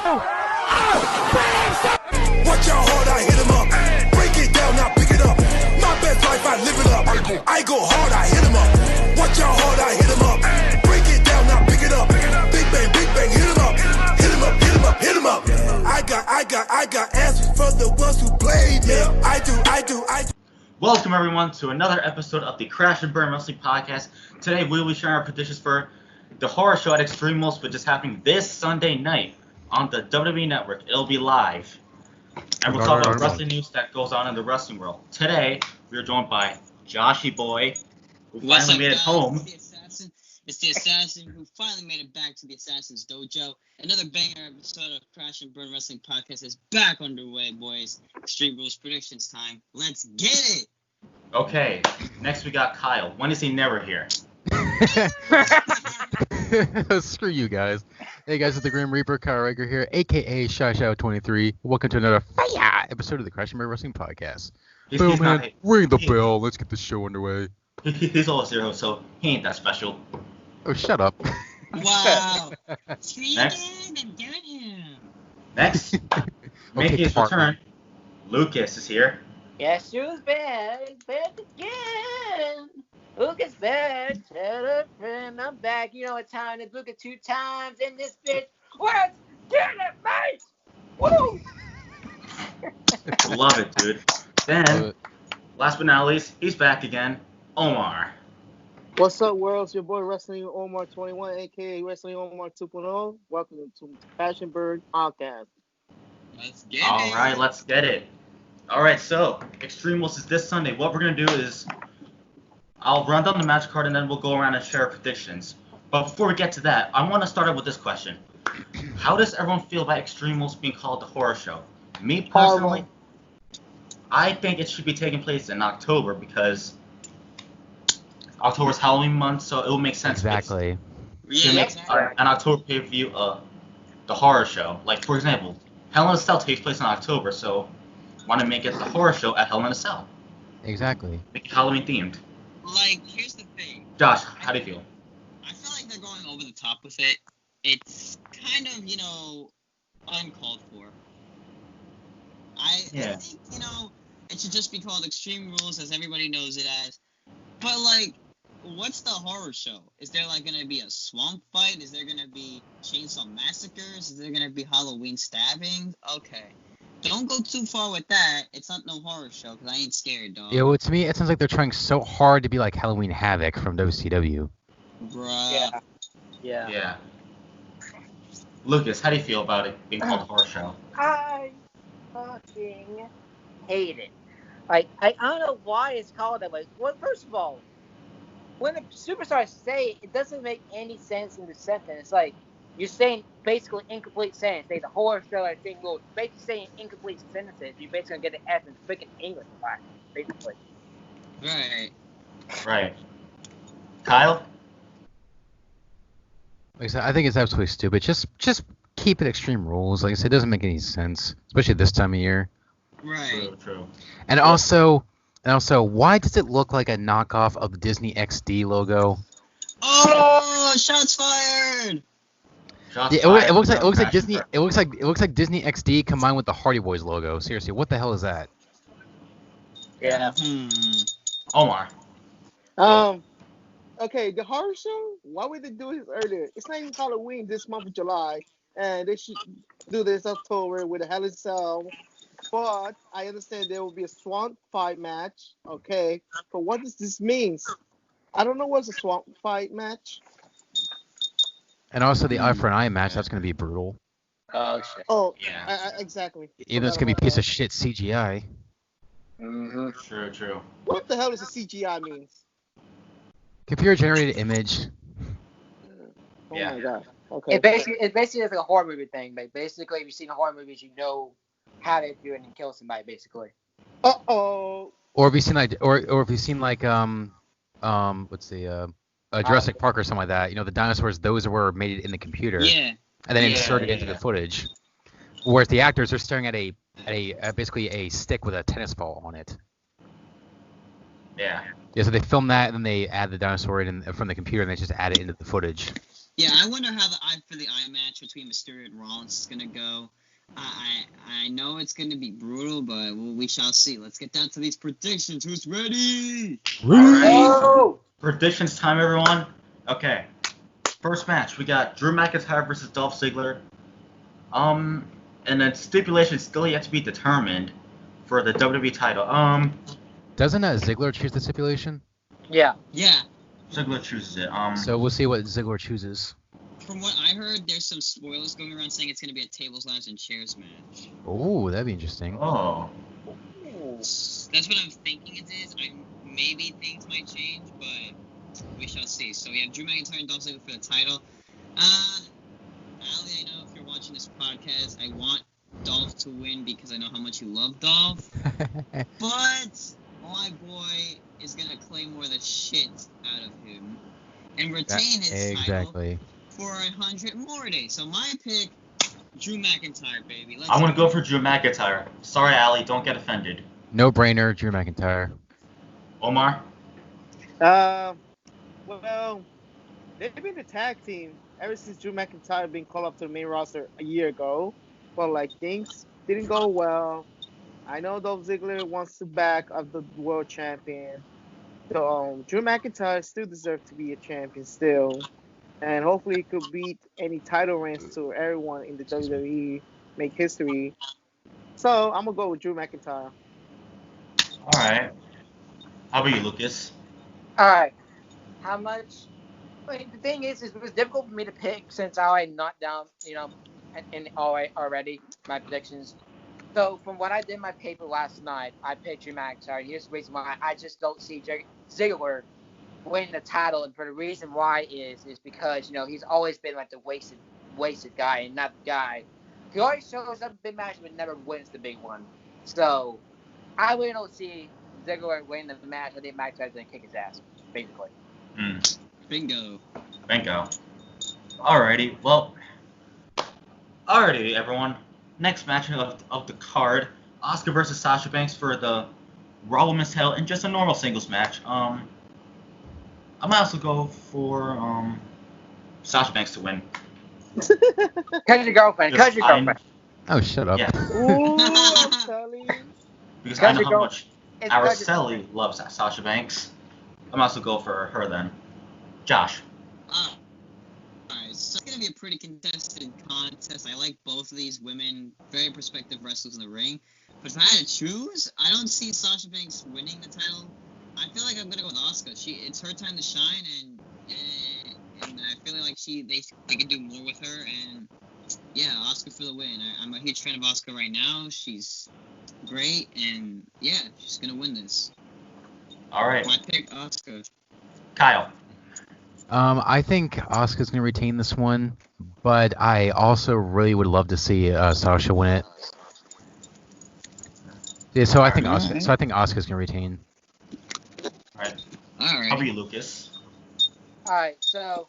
Watch how hard I hit him up. Break it down, now pick it up. My best life, I live it up. I go hard, I hit him up. Watch how hard I hit him up. Break it down, now pick it up. Big bang, hit him up. Hit him up, hit him up, hit him up. I got answers for the ones who played. Yeah, I do. Welcome everyone to another episode of the Crash and Burn Wrestling Podcast. Today we will be sharing our predictions for the horror show at Extreme Rules, which is happening this Sunday night on the WWE Network. It'll be live. And we'll talk about wrestling news that goes on in the wrestling world. Today, we are joined by Joshy Boy, who finally made it home. It's the assassin who finally made it back to the Assassin's Dojo. Another banger episode of Crash and Burn Wrestling Podcast is back underway, boys. Extreme Rules predictions time. Let's get it! Okay, next we got Kyle. When is he never here? Screw you guys. Hey guys, it's the Grim Reaper, Kyle Rager here, aka Shy23. Welcome to another fire episode of the Crash and Burn Wrestling Podcast. Boom, man, ring the bell. Let's get the show underway. He's always here, so he ain't that special. Oh, shut up. Wow. Next, making his return, Lucas is here. Guess who's back? Back again. Lucas back. Tell a friend I'm back. You know what time to look at 2 times in this bitch. Let's get it, mate! Woo! Love it, dude. Then, last but not least, he's back again, Omar. What's up, world? It's your boy Wrestling Omar 21, aka Wrestling Omar 2.0. Welcome to Passion Bird Podcast. Let's get it. All right, let's get it. All right, so Extreme Rules is this Sunday. What we're gonna do is I'll run down the match card and then we'll go around and share our predictions. But before we get to that, I want to start out with this question: how does everyone feel about Extreme Rules being called the horror show? Me personally, I think it should be taking place in October because October's Halloween month, so it will make sense. Exactly. To make an October pay-per-view the horror show. Like, for example, Hell in a Cell takes place in October, so want to make it the horror show at Hell in a Cell. Exactly. Make it Halloween themed. Like, here's the thing. Josh, how do you feel? I feel like they're going over the top with it. It's kind of, uncalled for. I think, it should just be called Extreme Rules, as everybody knows it as. But, like, what's the horror show? Is there, like, going to be a swamp fight? Is there going to be chainsaw massacres? Is there going to be Halloween stabbing? Okay. Don't go too far with that. It's not no horror show, because I ain't scared, dog. Yeah, well, to me, it sounds like they're trying so hard to be like Halloween Havoc from WCW. Bruh. Yeah. Lucas, how do you feel about it being called a horror show? I fucking hate it. Like, I don't know why it's called that way. Well, first of all, when the superstars say it doesn't make any sense in the sentence. Like, you're saying basically incomplete sentence. Say the horror show at Extreme Rules. Basically saying incomplete sentences. You're basically going to get an F in freaking English class, basically. Right. Kyle? Like I said, I think it's absolutely stupid. Just keep it Extreme Rules. Like I said, it doesn't make any sense, especially this time of year. Right. True. And also, why does it look like a knockoff of the Disney XD logo? Oh, shots fired! It looks like Disney. It looks like Disney XD combined with the Hardy Boys logo. Seriously, what the hell is that? Yeah. Omar. Okay, the horror show, why would they do this earlier? It's not even Halloween this month of July, and they should do this October with a Hell in a Cell. But I understand there will be a swamp fight match, okay? But what does this mean? I don't know what's a swamp fight match. And also the eye for an eye match. That's going to be brutal. Oh, shit. Oh, yeah. Exactly. Even though it's going to be a piece of shit CGI. Mm-hmm. True. What the hell does a CGI mean? Computer-generated image. Oh Yeah. my god. Okay. It basically is like a horror movie thing. But basically, if you've seen horror movies, you know how to do it and kill somebody, basically. Uh-oh. Or if you've seen Jurassic Park or something like that, the dinosaurs, those were made in the computer. Yeah. And then inserted into the footage. Whereas the actors are staring at basically a stick with a tennis ball on it. Yeah. Yeah, so they film that and then they add the dinosaur in from the computer and they just add it into the footage. Yeah, I wonder how the eye for the eye match between Mysterio and Rollins is gonna go. I know it's gonna be brutal, but we shall see. Let's get down to these predictions. Who's ready? All right. Oh! Predictions time, everyone. Okay. First match, we got Drew McIntyre versus Dolph Ziggler. And then stipulation still yet to be determined for the WWE title. Doesn't Ziggler choose the stipulation? Yeah. Yeah. Ziggler chooses it. So we'll see what Ziggler chooses. From what I heard, there's some spoilers going around saying it's gonna be a tables, ladders, and chairs match. Oh, that'd be interesting. Oh. That's what I'm thinking it is. Maybe things might change, but we shall see. So we have Drew McIntyre and Dolph Ziggler for the title. Ali, I know if you're watching this podcast, I want Dolph to win because I know how much you love Dolph. But my boy is gonna Claymore the shit out of him and retain his exactly. title for 100 more days. So my pick, Drew McIntyre, baby. I'm gonna go for Drew McIntyre. Sorry, Ali, don't get offended. No brainer, Drew McIntyre. Omar? Well, they've been a tag team ever since Drew McIntyre been called up to the main roster a year ago. But like things didn't go well. I know Dolph Ziggler wants to back of the world champion. So Drew McIntyre still deserves to be a champion still. And hopefully he could beat any title reigns to everyone in the WWE, make history. So I'm gonna go with Drew McIntyre. Alright. How about you, Lucas? All right. How much? Wait, the thing is, it was difficult for me to pick since I already knocked down, already my predictions. So from what I did in my paper last night, I picked Drew McIntyre. Here's the reason why I just don't see Ziggler winning the title, and for the reason why is because he's always been like the wasted guy and not the guy. He always shows up in big matches but never wins the big one. So I really don't see Ziggler winning the match. I think McIntyre's gonna kick his ass, basically. Bingo. Alrighty, well. Alrighty, everyone. Next match of the card, Asuka versus Sasha Banks for the Raw Women's title in just a normal singles match. I might also go for Sasha Banks to win. Cause your girlfriend. Oh, shut up. Yeah. Ooh, I'm telling you. Because I know how Girl- much It's Araceli loves Sasha Banks. I'm also go for her then. Josh. Alright, so it's going to be a pretty contested contest. I like both of these women, very prospective wrestlers in the ring. But if I had to choose, I don't see Sasha Banks winning the title. I feel like I'm going to go with Asuka. It's her time to shine, and I feel like they can do more with her. And yeah, Asuka for the win. I'm a huge fan of Asuka right now. She's great, and yeah, she's going to win this. Alright. My pick, Asuka. Kyle. I think Asuka's gonna retain this one, but I also really would love to see Sasha win it. Yeah, so I think Asuka's gonna retain. Alright. Alright. How about you, Lucas? All right, so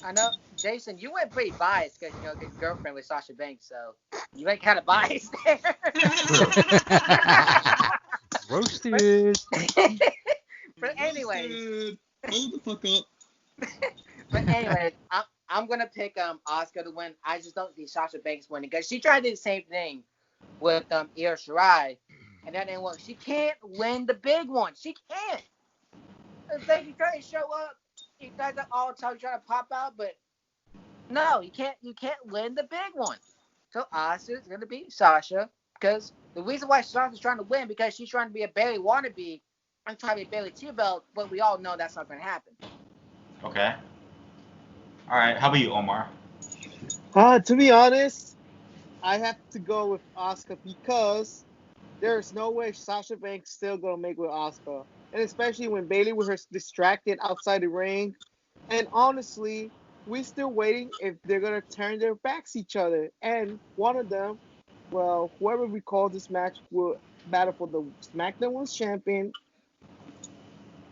I know Jason, you went pretty biased because your girlfriend was Sasha Banks, so you went kind of biased there. Roasted. But anyways. Hold the fuck up. But anyways, I'm gonna pick Asuka to win. I just don't see Sasha Banks winning because she tried to do the same thing with Io Shirai, and that didn't work. She can't win the big one. She can't. It's like you try to show up, you guys are all the time trying to pop out, but no, you can't. You can't win the big one. So Asuka's gonna beat Sasha because the reason why Sasha's trying to win because she's trying to be a Bayley wannabe. I'm trying to be a Bayley T-Belt, but we all know that's not gonna happen. Okay. Alright, how about you, Omar? To be honest, I have to go with Asuka because there's no way Sasha Banks still gonna make with Asuka, and especially when Bayley was her distracted outside the ring. And honestly, we're still waiting if they're gonna turn their backs each other. And one of them, well, whoever we call this match will battle for the SmackDown Women's Champion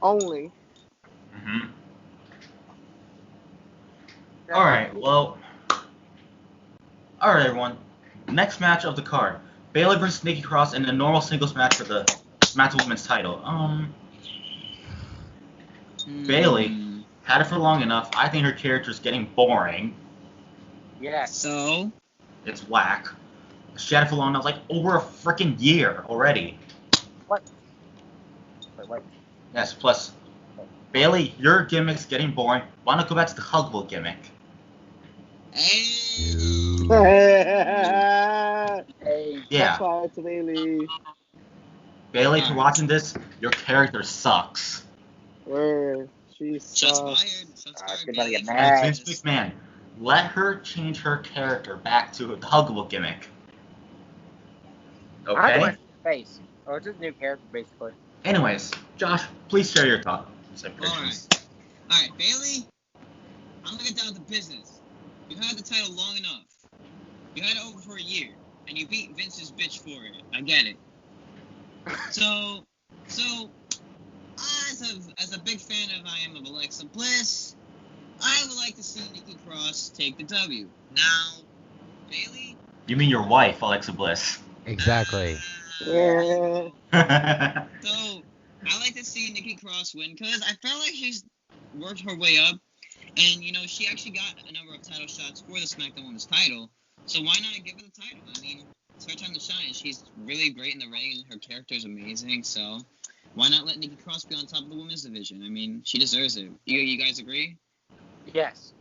only. Mm-hmm. Alright, well. Alright, everyone. Next match of the card. Bayley versus Nikki Cross in a normal singles match for the SmackDown Women's title. Bayley Had it for long enough. I think her character's getting boring. Yes. So, It's whack. She had it for long enough, like over a freaking year already. What? Wait. Yes, plus, Bailey, your gimmick's getting boring. Why not go back to the huggable gimmick? hey, Hey. Yeah. That's why it's Bailey. Bailey, if you're watching this, your character sucks. Where she shots sucks. fired. Shots Ah, fired. she's about to get Bailey. mad. Vince McMahon, let her change her character back to the huggable gimmick. I Okay? want face. Or just a new character, basically. Anyways, Josh, please share your thoughts. Alright, Bailey, I'm gonna get down to business. You had the title long enough. You had it over for a year, and you beat Vince's bitch for it. I get it. So, as a big fan of Alexa Bliss, I would like to see Nikki Cross take the W. Now, Bailey? You mean your wife, Alexa Bliss. Exactly. Yeah. So, I like to see Nikki Cross win because I felt like she's worked her way up. And, she actually got a number of title shots for the SmackDown Women's title. So why not give her the title? I mean, it's her time to shine. She's really great in the ring. Her character is amazing. So why not let Nikki Cross be on top of the women's division? I mean, she deserves it. You guys agree? Yes.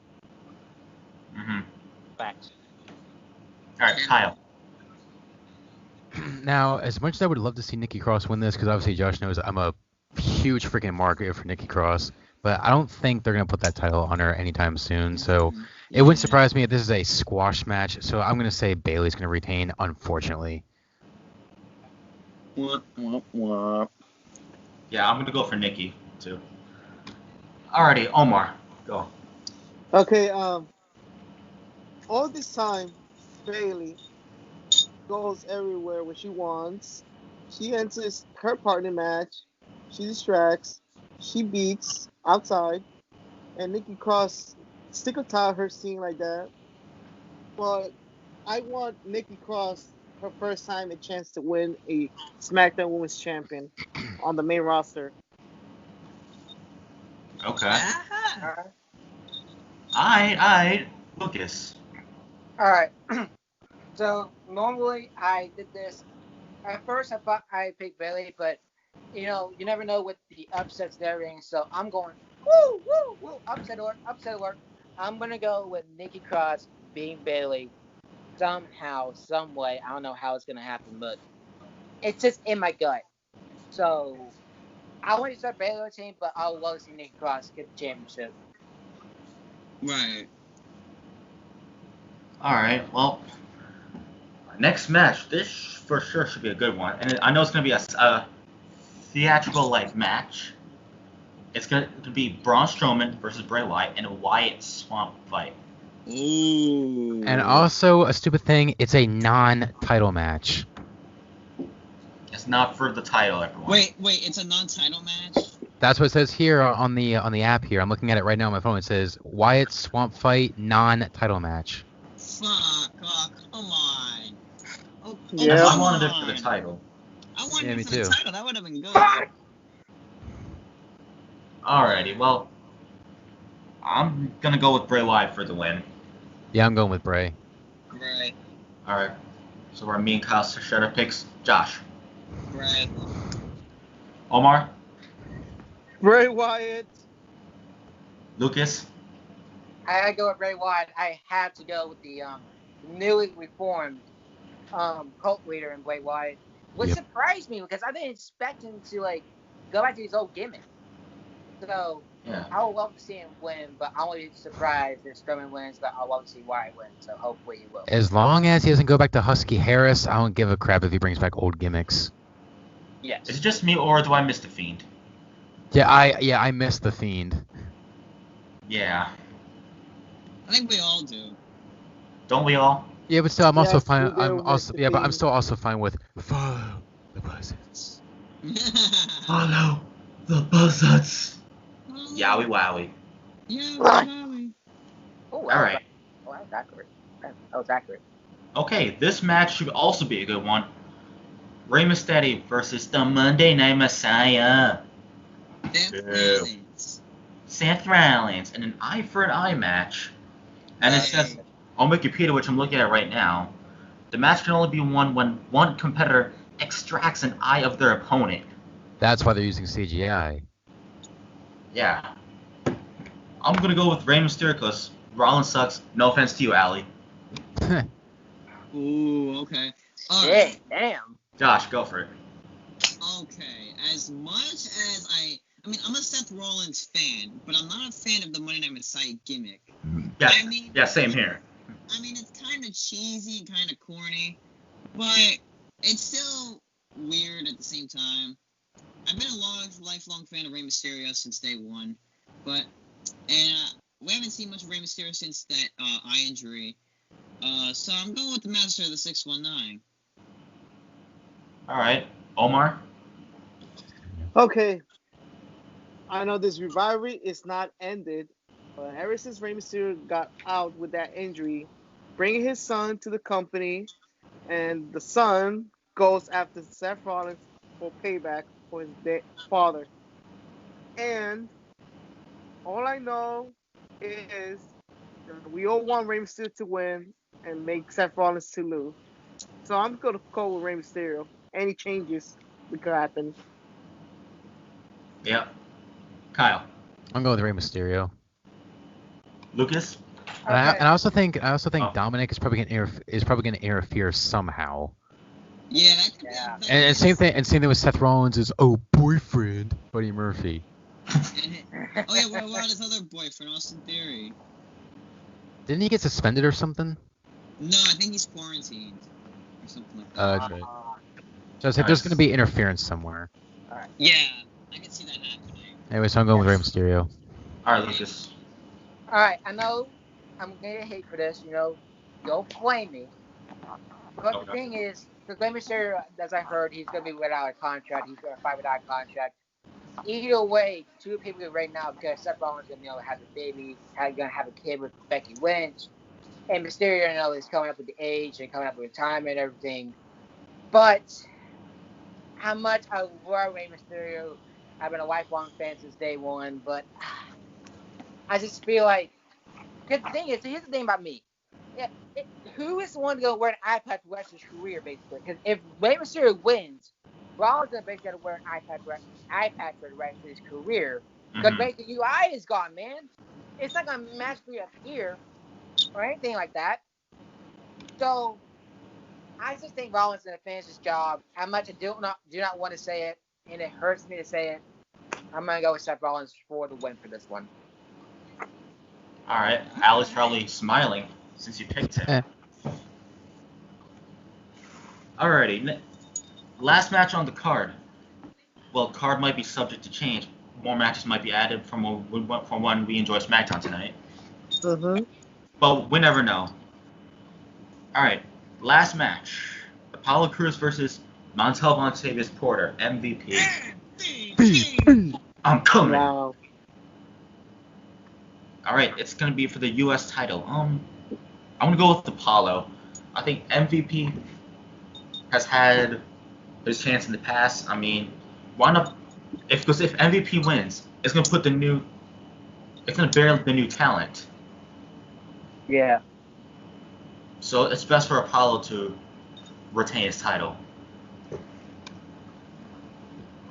Mm-hmm. Facts. Alright, Kyle. Now, as much as I would love to see Nikki Cross win this, because obviously Josh knows I'm a huge freaking market for Nikki Cross, but I don't think they're going to put that title on her anytime soon. So it wouldn't surprise me if this is a squash match. So I'm going to say Bailey's going to retain, unfortunately. Yeah, I'm going to go for Nikki, too. Alrighty, Omar, go. Okay, all this time, Bailey goes everywhere where she wants. She enters her partner match. She distracts. She beats outside. And Nikki Cross stick and tie her scene like that. But I want Nikki Cross, her first time, a chance to win a SmackDown Women's Champion on the main roster. Okay. Alright. Alright, Lucas. Alright. So, normally I did this. At first, I thought I picked Bailey, but, you never know with the upsets and everything. So, I'm going, woo, woo, woo, upset alert. I'm going to go with Nikki Cross being Bailey somehow, some way. I don't know how it's going to happen, but it's just in my gut. So, I want to start Bailey team, but I would love to see Nikki Cross get the championship. Right. Alright, well, next match. This for sure should be a good one. And I know it's going to be a theatrical-like match. It's going to be Braun Strowman versus Bray Wyatt in a Wyatt swamp fight. Ooh. And also, a stupid thing, it's a non-title match. It's not for the title, everyone. Wait, it's a non-title match? That's what it says here on the app here. I'm looking at it right now on my phone. It says Wyatt swamp fight non-title match. Fuck, oh, come on. Oh, Yeah. I come wanted it on. for the title. I wanted Yeah, it me for too. the title. That would have been good. Alrighty, well, I'm going to go with Bray Wyatt for the win. Yeah, I'm going with Bray. Right. Alright, so we're me and Kyle share our picks. Josh. Right. Omar. Bray Wyatt. Lucas. I gotta go with Bray Wyatt. I have to go with the newly reformed cult leader in Bray Wyatt, which Yep. surprised me because I didn't expect him to go back to his old gimmick. So Yeah. I would love to see him win, but I won't be surprised if Strowman wins. But I love to see Wyatt win, so hopefully he will. As long as he doesn't go back to Husky Harris, I don't give a crap if he brings back old gimmicks. Yes. Is it just me or do I miss the Fiend? Yeah, I miss the Fiend. Yeah. I think we all do. Don't we all? Yeah, but still, I'm also Yes, fine. we do I'm miss also the yeah, but I'm Fiend. still also fine with follow the buzzards. Follow the buzzards. Yowie wowie. Yeah, Wowie. Oh, Alright. that was accurate. That was accurate. Okay, this match should also be a good one. Rey Mysterio versus the Monday Night Messiah. Damn Ew. feelings. Seth Rollins in an eye for an eye match. And it says on Wikipedia, which I'm looking at right now, the match can only be won when one competitor extracts an eye of their opponent. That's why they're using CGI. Yeah. I'm gonna go with Rey Mysterio because Rollins sucks. No offense to you, Allie. Ooh, okay. Shit, damn. Josh, go for it. Okay, as much as I mean, I'm a Seth Rollins fan, but I'm not a fan of the Monday Night Messiah gimmick. Yeah, I mean, yeah, same here. I mean, it's kind of cheesy and kind of corny, but it's still weird at the same time. I've been a lifelong fan of Rey Mysterio since day one, and we haven't seen much of Rey Mysterio since that eye injury. So I'm going with the Master of the 619. All right, Omar. Okay. I know this rivalry is not ended, but ever since Rey Mysterio got out with that injury, bringing his son to the company, and the son goes after Seth Rollins for payback for his father. And all I know is that we all want Rey Mysterio to win and make Seth Rollins to lose. So I'm going to go with Rey Mysterio. Any changes that could happen. Yep. Kyle. I'm going with Rey Mysterio. Lucas. And I also think Oh. Dominic is probably gonna interfere somehow. Yeah, that could Yeah. be. And same thing with Seth Rollins' boyfriend, Buddy Murphy. Oh yeah, what about his other boyfriend, Austin Theory? Didn't he get suspended or something? No, I think he's quarantined or something like that. That's right. So I said there's gonna be interference somewhere. Yeah, I can see that happening. Anyway, so I'm going with Rey Mysterio. All right, Lucas. All right, I know I'm gonna get hate for this. Don't blame me. But the thing is, the Rey Mysterio, as I heard, he's gonna be without a contract. He's gonna fight without a contract. Either way, two people right now because Seth Rollins gonna have a baby, gonna have a kid with Becky Lynch, and Mysterio is coming up with the age and coming up with retirement and everything. But how much I love Rey Mysterio, I've been a lifelong fan since day one. But I just feel like, because the thing is, here's the thing about me. Yeah, who is the one to go wear an eye patch for the rest of his career, basically? Because if Rey Mysterio wins, Rollins is basically going to wear an eye patch for the rest of his career. Because basically, your eye is gone, man. It's not going to magically appear or anything like that. So, I just think Rollins is going to finish his job. How much I do not want to say it, and it hurts me to say it. I'm going to go with Seth Rollins for the win for this one. All right, Allie's probably smiling since you picked him. Alrighty, last match on the card. Well, card might be subject to change. More matches might be added from when we enjoy SmackDown tonight. But we never know. Alright, last match. Apollo Crews versus Montel Vontavious Porter, MVP. I'm coming. Wow. Alright, it's going to be for the U.S. title. I'm going to go with Apollo. I think MVP has had his chance in the past. I mean, why not? Because if MVP wins, it's going to put it's going to bear the new talent. Yeah. So it's best for Apollo to retain his title.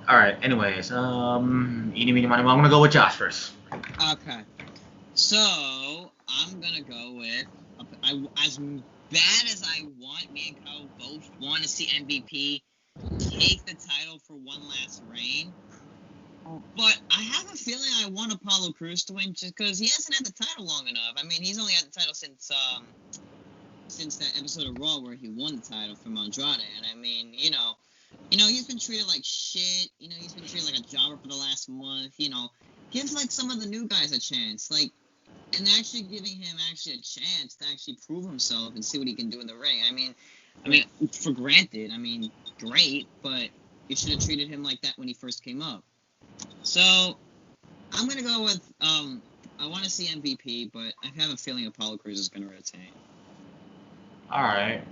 Alright, anyways, eeny, meeny, miny, mo. I'm going to go with Josh first. Okay. So, I'm gonna go with, as bad as I want, me and Kyle both want to see MVP take the title for one last reign. But I have a feeling I want Apollo Crews to win just because he hasn't had the title long enough. I mean, he's only had the title since that episode of Raw where he won the title from Andrade. And I mean, he's been treated like shit. He's been treated like a jobber for the last month. Give like some of the new guys a chance. And actually giving him a chance to actually prove himself and see what he can do in the ring. I mean, for granted, great, but you should have treated him like that when he first came up. So, I'm gonna go with, I want to see MVP, but I have a feeling Apollo Crews is gonna retain. Alright,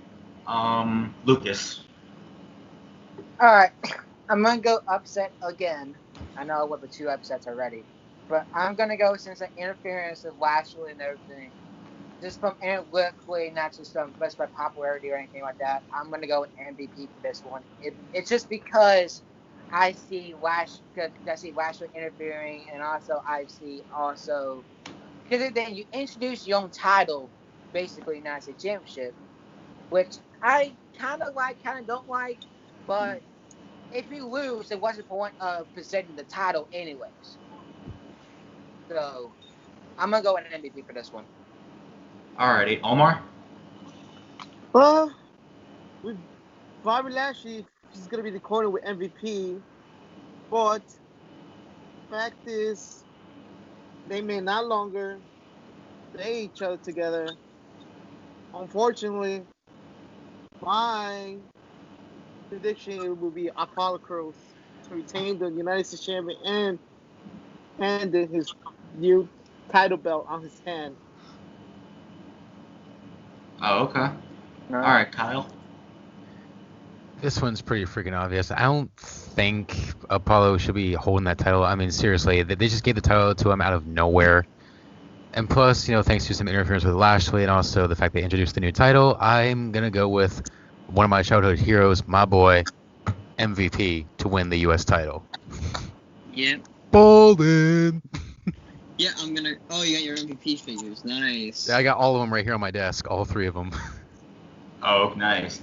Lucas. All right, I'm gonna go upset again. I know I went with two upsets already. But I'm gonna go since the interference of Lashley and everything. Just from analytically, not just from best by popularity or anything like that. I'm gonna go with MVP for this one. It's just because I see Lashley interfering, and also I see also because then you introduce your own title, basically United States Championship, which I kind of like, kind of don't like, but if you lose, then what's the point of presenting the title anyways? So I'm gonna go with an MVP for this one. Alrighty, Omar. Well, with Bobby Lashley, he's gonna be the corner with MVP, but fact is, they may not longer stay each other together. Unfortunately, my prediction will be Apollo Crews to retain the United States Champion and then his new title belt on his hand. Oh, okay. Alright, Kyle. This one's pretty freaking obvious. I don't think Apollo should be holding that title. I mean, seriously, they just gave the title to him out of nowhere. And plus, thanks to some interference with Lashley and also the fact they introduced the new title, I'm going to go with one of my childhood heroes, my boy, MVP, to win the U.S. title. Yeah. Bolden! Yeah, I'm gonna. Oh, you got your MVP figures. Nice. Yeah, I got all of them right here on my desk, all three of them. Oh, nice.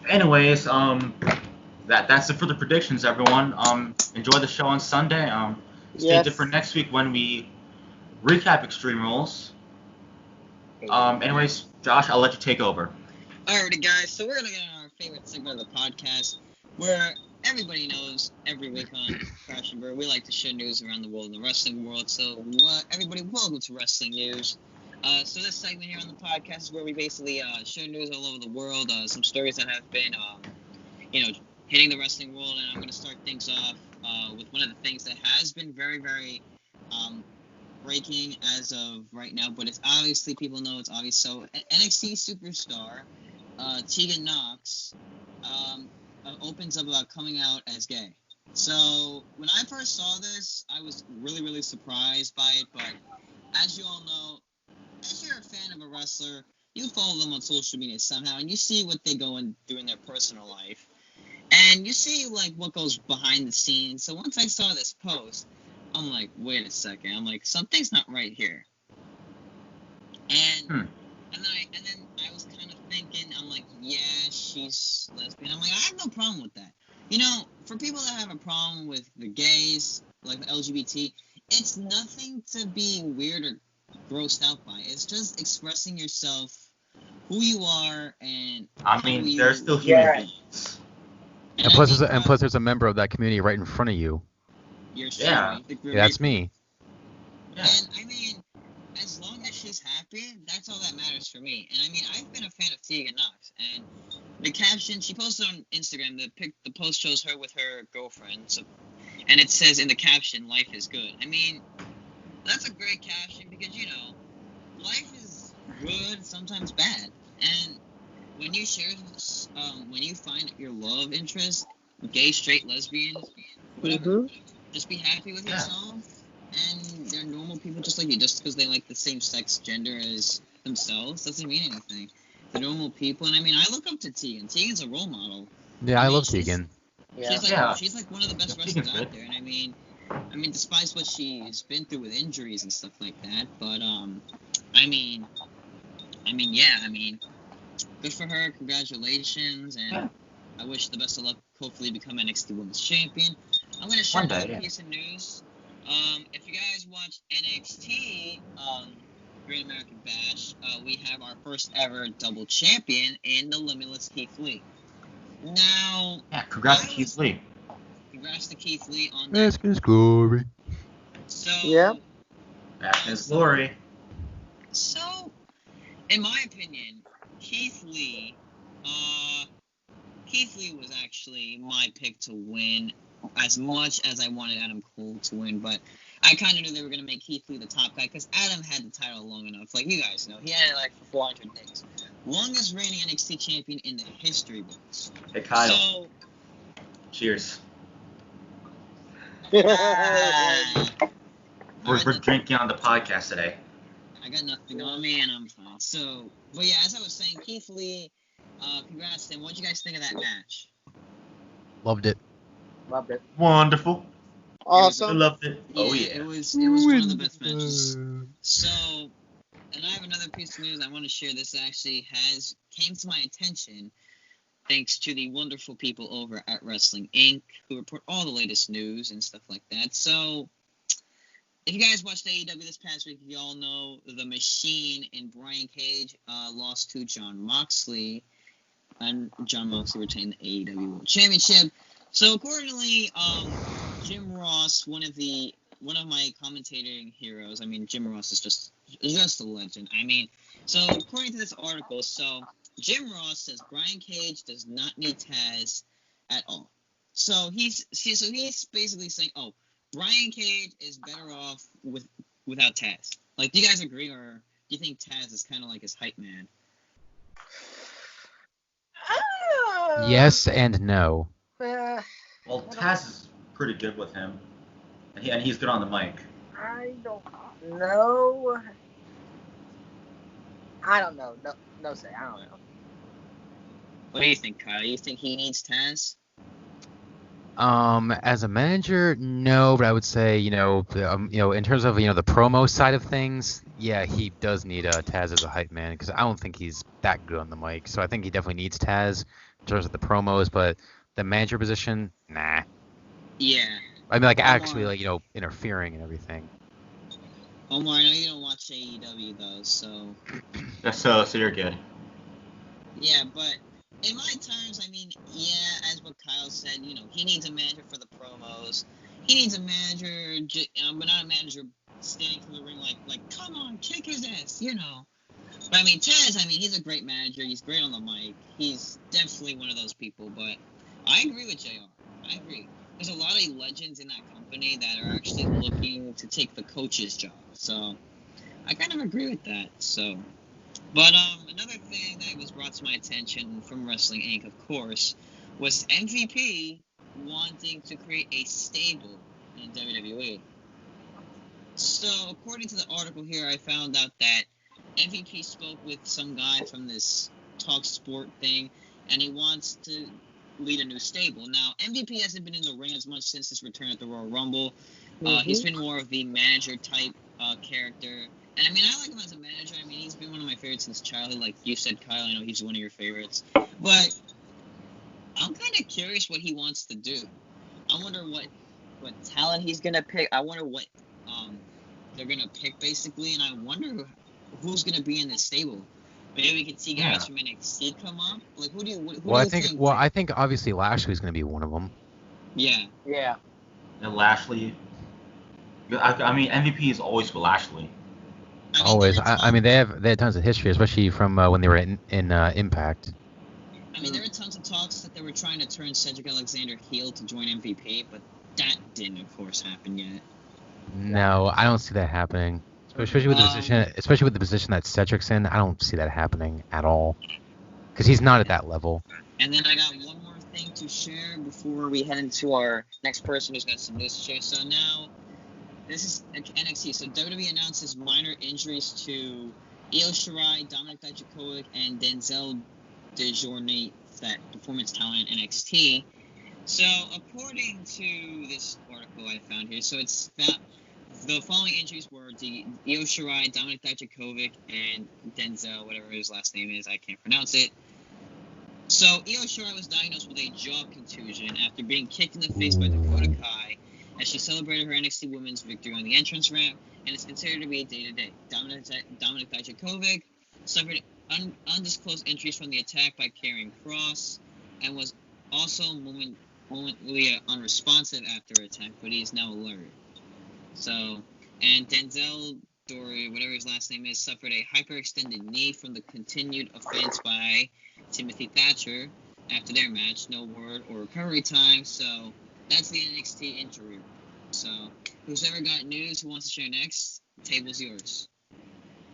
Anyways, that's it for the predictions, everyone. Enjoy the show on Sunday. Stay tuned for next week when we recap Extreme Rules. Anyways, Josh, I'll let you take over. Alrighty, guys. So we're gonna get on our favorite segment of the podcast, where everybody knows every week on Crash and Burn, we like to share news around the world, in the wrestling world. So everybody, welcome to Wrestling News. So this segment here on the podcast is where we basically share news all over the world, some stories that have been, hitting the wrestling world. And I'm going to start things off with one of the things that has been very, very breaking as of right now. But it's obviously, people know it's obvious. So NXT superstar Tegan Knox opens up about coming out as gay. So when I first saw this, I was really, really surprised by it. But as you all know, if you're a fan of a wrestler, you follow them on social media somehow, and you see what they go and do in their personal life, and you see what goes behind the scenes. So once I saw this post, I'm like, wait a second. I'm like, something's not right here. And then I was kind of thinking, I'm like, yeah, she's lesbian. I'm like, I have no problem with that. For people that have a problem with the gays, like the LGBT, it's nothing to be weird or grossed out by. It's just expressing yourself, who you are, and they're still human beings. And plus, there's a member of that community right in front of you. Yeah, that's me. Yeah. And as long as she's happy, that's all that matters for me. And I've been a fan of Tegan Knox, and the caption she posted on Instagram, the post shows her with her girlfriend, and it says in the caption, "Life is good." That's a great caption because, life is good, sometimes bad. And when you when you find your love interest, gay, straight, lesbian, whatever, just be happy with yourself. And they're normal people just like you. Just because they like the same sex gender as themselves doesn't mean anything. They're normal people. And I look up to Tegan. Tegan's a role model. Yeah, I love Tegan. She's like one of the best wrestlers out there. And despite what she's been through with injuries and stuff like that, but good for her. Congratulations, and I wish the best of luck. Hopefully, become NXT Women's Champion. I'm gonna share another piece of news. If you guys watch NXT, Great American Bash, we have our first ever double champion in the Limitless Keith Lee. Now, congrats to Keith Lee. Congrats to Keith Lee on that. Ask his glory. So, Back in his glory. So, in my opinion, Keith Lee was actually my pick to win, as much as I wanted Adam Cole to win, but I kind of knew they were going to make Keith Lee the top guy, because Adam had the title long enough. Like you guys know, he had it for 400 days. Longest reigning NXT champion in the history books. Hey, Kyle. So, cheers. We're drinking on the podcast today. I got nothing on me and I'm fine. So, but yeah, as I was saying, Keith Lee, congrats to him. What'd you guys think of that match? Loved it. Loved it. Wonderful. I Awesome. loved it. Yeah, Oh yeah. It was one of the best matches. So, and I have another piece of news I want to share. This actually came to my attention thanks to the wonderful people over at Wrestling Inc. who report all the latest news and stuff like that. So, if you guys watched AEW this past week, you all know the Machine and Brian Cage lost to Jon Moxley, and Jon Moxley retained the AEW World Championship. So accordingly, Jim Ross, one of my commentating heroes. I mean, Jim Ross is just a legend. I mean, so according to this article, so Jim Ross says Brian Cage does not need Taz at all. So he's basically saying, oh, Brian Cage is better off without Taz. Like, do you guys agree, or do you think Taz is kind of like his hype man? Yes and no. Well, Taz is pretty good with him, and he's good on the mic. I don't know. I don't know. No say. I don't know. What do you think, Kyle? You think he needs Taz? As a manager, no, but I would say, in terms of, the promo side of things, yeah, he does need Taz as a hype man, because I don't think he's that good on the mic. So I think he definitely needs Taz in terms of the promos, but the manager position, nah. Yeah. I mean, actually, interfering and everything. Omar, I know you don't watch AEW though, so. So you're good. Yeah, but in my terms, I mean, yeah, as what Kyle said, he needs a manager for the promos. He needs a manager, but not a manager standing from the ring like, come on, kick his ass, But I mean, Taz, he's a great manager. He's great on the mic. He's definitely one of those people. But I agree with JR. I agree. There's a lot of legends in that company that are actually looking to take the coach's job. So I kind of agree with that. So. But another thing that was brought to my attention from Wrestling Inc., of course, was MVP wanting to create a stable in WWE. So, according to the article here, I found out that MVP spoke with some guy from this Talk Sport thing, and he wants to lead a new stable. Now, MVP hasn't been in the ring as much since his return at the Royal Rumble. He's been more of the manager-type character. And, I like him as a manager. He's been one of my favorites since childhood. Like you said, Kyle, I know he's one of your favorites. But I'm kind of curious what he wants to do. I wonder what talent he's going to pick. I wonder what they're going to pick, basically. And I wonder who's going to be in this stable. Maybe we could see guys from NXT come up. Like, who do you think? Well, I think obviously Lashley's going to be one of them. Yeah. Yeah. And Lashley. MVP is always with Lashley. Always. They had tons of history, especially from when they were in Impact. There were tons of talks that they were trying to turn Cedric Alexander heel to join MVP, but that didn't, of course, happen yet. No, I don't see that happening. Especially with the position that Cedric's in, I don't see that happening at all. Because he's not at that level. And then I got one more thing to share before we head into our next person who's got some news to share. So now, this is NXT. So WWE announces minor injuries to Io Shirai, Dominic Dijakovic, and Denzel DeJournette, that performance talent in NXT. So according to this article I found here, so it's that the following injuries were Io Shirai, Dominic Dijakovic, and Denzel, whatever his last name is, I can't pronounce it. So Io Shirai was diagnosed with a jaw contusion after being kicked in the face by Dakota Kai as she celebrated her NXT Women's victory on the entrance ramp, and is considered to be a day-to-day. Dominic Dijakovic suffered undisclosed injuries from the attack by Karrion Kross, and was also momently unresponsive after attack, but he is now alert. So, and Denzel Dory, whatever his last name is, suffered a hyperextended knee from the continued offense by Timothy Thatcher after their match. No word or recovery time, so that's the NXT injury. So, who's ever got news who wants to share next? Table's yours.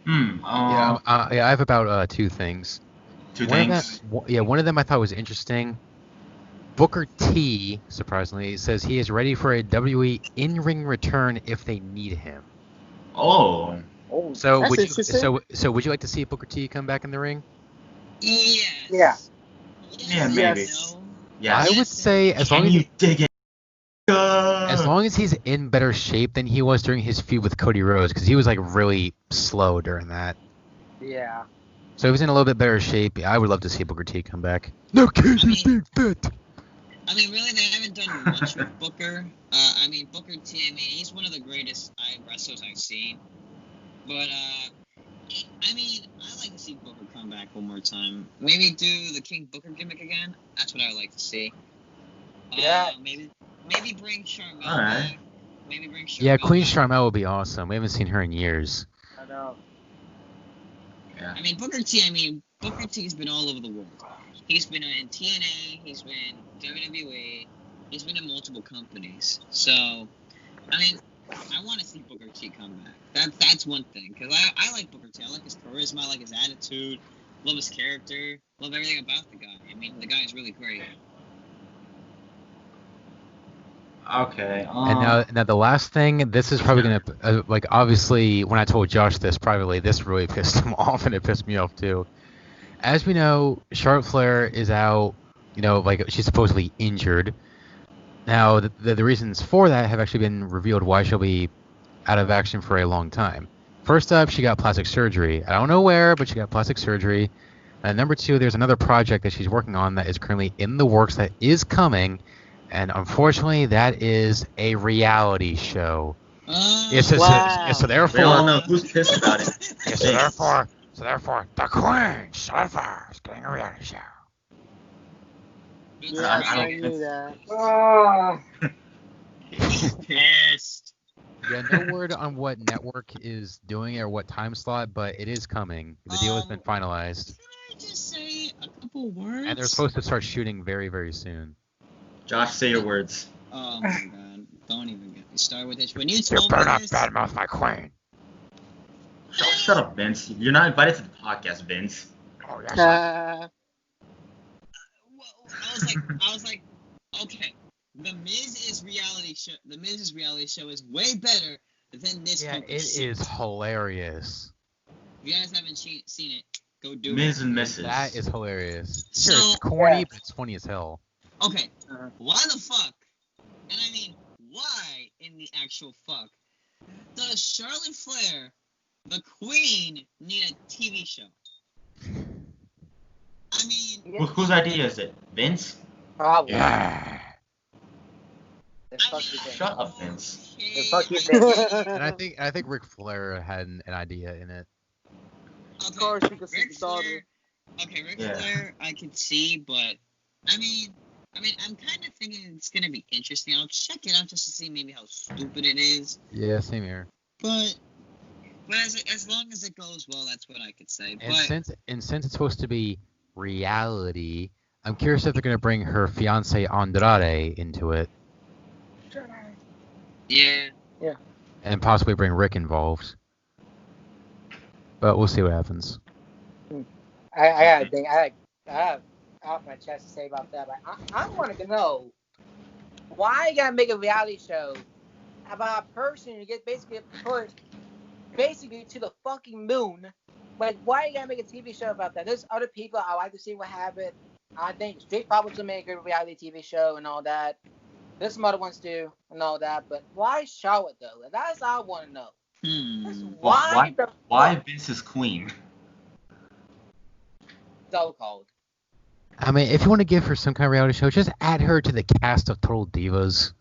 I have about two things. Two things? One of them I thought was interesting. Booker T, surprisingly, says he is ready for a WWE in-ring return if they need him. Oh. Oh, So that's would you interesting. so would you like to see Booker T come back in the ring? Yes. Yeah. Yeah, maybe. Yes. No. Yeah. I would say as long Can as you dig it? as long as he's in better shape than he was during his feud with Cody Rhodes, because he was like really slow during that. Yeah. So if he's in a little bit better shape, I would love to see Booker T come back. No kid, you big fit. I mean, really, they haven't done much with Booker. I mean, Booker T, I mean, he's one of the greatest wrestlers I've seen. But, I mean, I'd like to see Booker come back one more time. Maybe do the King Booker gimmick again. That's what I would like to see. Yeah. Maybe bring Charmel Alright. back. Maybe bring Charmel Yeah, Queen back. Charmel would be awesome. We haven't seen her in years. I know. Yeah. I mean, Booker T's been all over the world. He's been in TNA, he's been WWE, he's been in multiple companies. So, I mean, I want to see Booker T come back. That's one thing, because I like Booker T. I like his charisma, I like his attitude, love his character, love everything about the guy. I mean, the guy is really great. Okay. And now the last thing, this is probably gonna like obviously when I told Josh this privately, this really pissed him off and it pissed me off too. As we know, Charlotte Flair is out. You know, like she's supposedly injured. Now the reasons for that have actually been revealed. Why she'll be out of action for a long time. First up, she got plastic surgery. I don't know where, but she got plastic surgery. And number two, there's another project that she's working on that is currently in the works that is coming. And unfortunately, that is a reality show. Yes, Wow. so therefore, we all know who's pissed about it. yes, so therefore, the Queen Survivor is getting a reality show. Yes, I don't I knew that. He's pissed. Yeah, no word on what network is doing it or what time slot, but it is coming. The deal has been finalized, Can I just say a couple words? and they're supposed to start shooting very, very soon. Josh, say your words. Oh my god! Don't even get me started with this. When you told me this, badmouth my queen. Shut up, Vince. You're not invited to the podcast, Vince. Oh Uh, well, I was like, okay, The Miz's reality show is way better than this. Yeah, hunk of it shit. is hilarious. If you guys haven't seen it, go do Ms. it. and Mrs. That is hilarious. So- Sure, it's corny, Yeah. but it's funny as hell. Okay, why the fuck? And I mean, why in the actual fuck does Charlotte Flair, the Queen, need a TV show? I mean, Whose idea is it? Vince? Probably. Yeah. Then fuck you, Vince. Shut up, Vince. okay, Then fuck you, I- Vince. And I think Ric Flair had an idea in it. of course, because Ric his daughter. Flair. Okay, Ric Yeah. Flair, I could see, but I mean, I'm kind of thinking it's gonna be interesting. I'll check it out just to see maybe how stupid it is. Yeah, same here. But as long as it goes well, that's what I could say. And But since it's supposed to be reality, I'm curious if they're gonna bring her fiance Andrade into it yeah, and possibly bring Rick involved. But we'll see what happens. I gotta think. I have off my chest to say about that, but I want to know why you gotta make a reality show about a person who gets basically pushed to the fucking moon. Like, why you gotta make a TV show about that? There's other people I like to see what happen. I think Street Profits will make a good reality TV show and all that. There's some other ones too and all that, but why Charlotte though? That's all I want to know. Why? Why Vince is queen? So cold. I mean, if you want to give her some kind of reality show, just add her to the cast of Total Divas.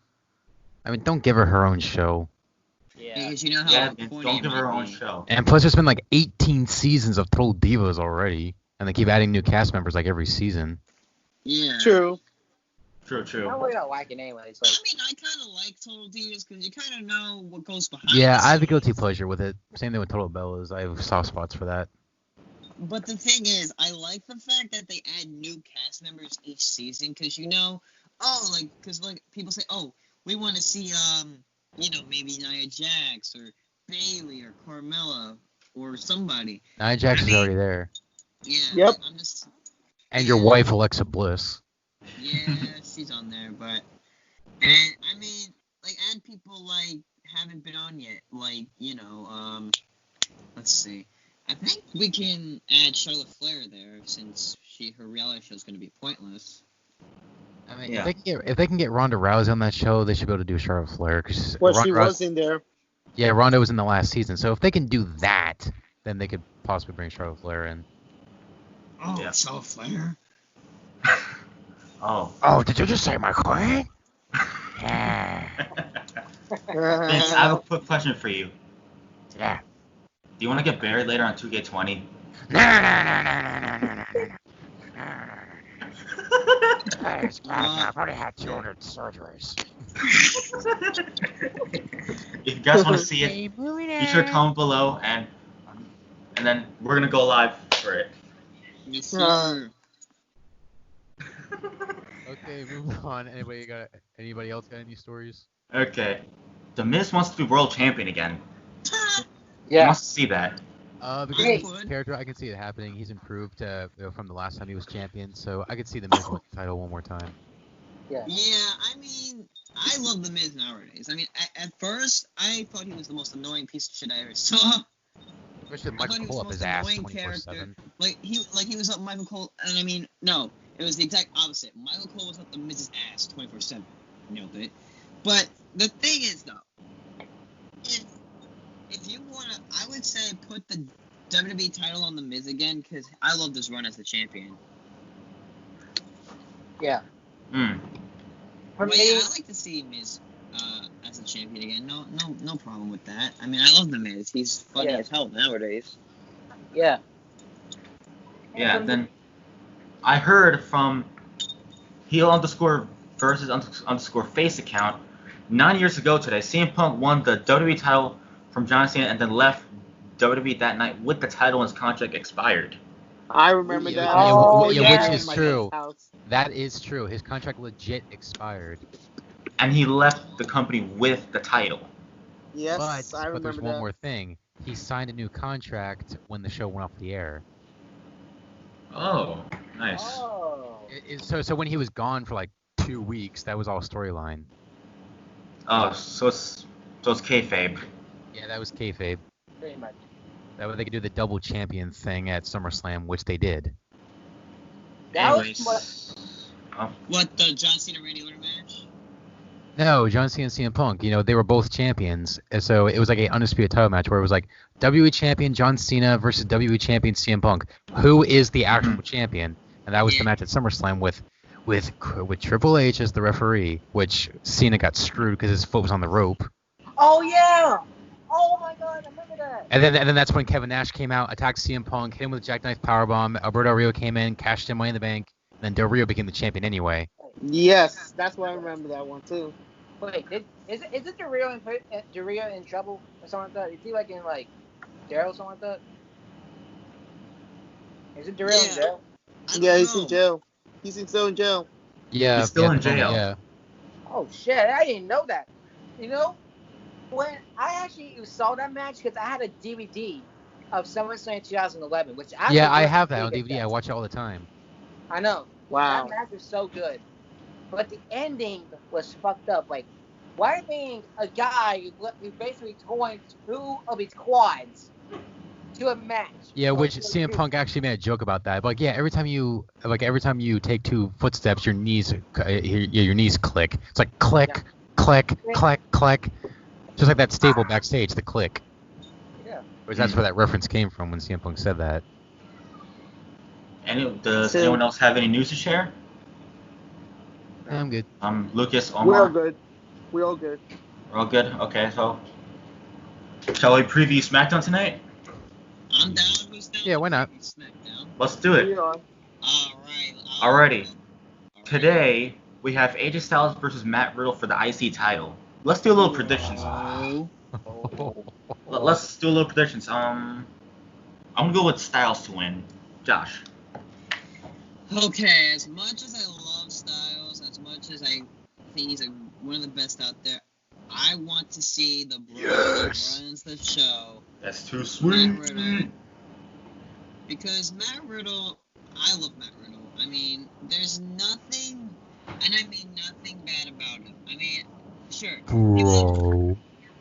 I mean, don't give her her own show. Yeah. because you know how Yeah, Vince, corny don't it give her her might own be. show. And plus, there's been like 18 seasons of Total Divas already, and they keep adding new cast members like every season. Yeah. True. True, I true. really don't like it anyway. It's I like, mean, I kind of like Total Divas because you kind of know what goes behind. Yeah, the I have a guilty scenes. pleasure with it. Same thing with Total Bellas. I have soft spots for that. But the thing is, I like the fact that they add new cast members each season because because people say, oh, we want to see maybe Nia Jax or Bailey or Carmella or somebody. Nia Jax is already there. Yeah. Yep. I'm just. And your wife, Alexa Bliss. Yes. she's on there, but and I mean, like, add people like haven't been on yet, like let's see. I think we can add Charlotte Flair there since her reality show is going to be pointless. I mean, Yeah. if they can get Ronda Rousey on that show, they should be able to do Charlotte Flair. Well, she was in there. Yeah, Ronda was in the last season. So if they can do that, then they could possibly bring Charlotte Flair in. Oh, Yeah. Charlotte Flair. Oh, did you just say my queen? Yeah. Vince, I have a quick question for you. Yeah. Do you want to get buried later on 2K20? No. I've already had 200 surgeries. If you guys want to see it, be sure to comment below, and then we're gonna go live for it. Yes, sir. Okay, moving on. Anybody else got any stories? Okay. The Miz wants to be world champion again. He Yeah. wants to see that. Because Hey. his character, I can see it happening. He's improved from the last time he was champion, so I could see the Miz win the title one more time. Yeah. Yeah, I mean, I love The Miz nowadays. I mean, at first, I thought he was the most annoying piece of shit I ever saw. Especially I thought Michael he was Cole the up his most ass annoying 24/7. Like he was up Michael Cole, and I mean, no, it was the exact opposite. Michael Cole was up the Miz's ass 24/7. Nailed it. But the thing is, though, if you wanna, I would say put the WWE title on the Miz again, because I love this run as the champion. Yeah. Hmm. For But me, yeah, I like to see Miz as a champion again. No problem with that. I mean, I love the Miz. He's funny Yeah. as hell nowadays. yeah. Yeah, then I heard from heel_versus_face account 9 years ago today, CM Punk won the WWE title from John Cena and then left WWE that night with the title and his contract expired. I remember that. Which is My true. house. That is true. His contract legit expired. And he left the company with the title. Yes, but I remember there's one that. more thing. He signed a new contract when the show went off the air. Oh, nice. Oh. So when he was gone for like 2 weeks, that was all storyline. Oh, so it's kayfabe. Yeah, that was kayfabe. Pretty much. That way they could do the double champion thing at SummerSlam, which they did. That Anyways, was What, the John Cena Randy Orton match? No, John Cena and CM Punk, they were both champions. And so it was like an undisputed title match where it was like WWE champion John Cena versus WWE champion CM Punk. Who is the actual champion? And that was the match at SummerSlam with Triple H as the referee, which Cena got screwed because his foot was on the rope. Oh yeah! Oh my god, I remember that. And then that's when Kevin Nash came out, attacked CM Punk, hit him with a jackknife powerbomb. Alberto Del Rio came in, cashed in Money in the Bank. And then Del Rio became the champion anyway. Yes, that's why I remember that one too. Wait, is it Dario in trouble or something like that? Is he like in like jail or something like that? Is it Dario in jail? Yeah, he's in jail. He's still in jail. Yeah, He's still in at the moment, jail. Yeah. Oh shit, I didn't know that. When I actually saw that match because I had a DVD of SummerSlam 2011, which I have that on DVD. I watch it all the time. I know. Wow. That match was so good, but the ending was fucked up. Like, why being a guy who basically tore 2 of his quads to a match? Yeah, which CM Punk actually made a joke about that. But yeah, every time you take 2 footsteps, your knees click. It's like click, click, click, click. Just like that staple backstage, the click. Yeah. Which that's where that reference came from when CM Punk said that. Does anyone else have any news to share? I'm good. Lucas, Omar. We're all good. We're all good. We're all good? Okay, so shall we preview SmackDown tonight? I'm down. Who's down? Yeah, why not? SmackDown. Let's do it. We are. Alright. Alrighty. Today, we have AJ Styles versus Matt Riddle for the IC title. Let's do a little predictions. Let's do a little predictions. I'm gonna go with Styles to win. Josh. Okay, as much as I love Styles, as much as I think he's one of the best out there, I want to see the bro that runs the show. That's too sweet. Matt Riddle. Because Matt Riddle, I love Matt Riddle. I mean, there's nothing, and And I mean nothing bad about him. I mean, sure. Bro.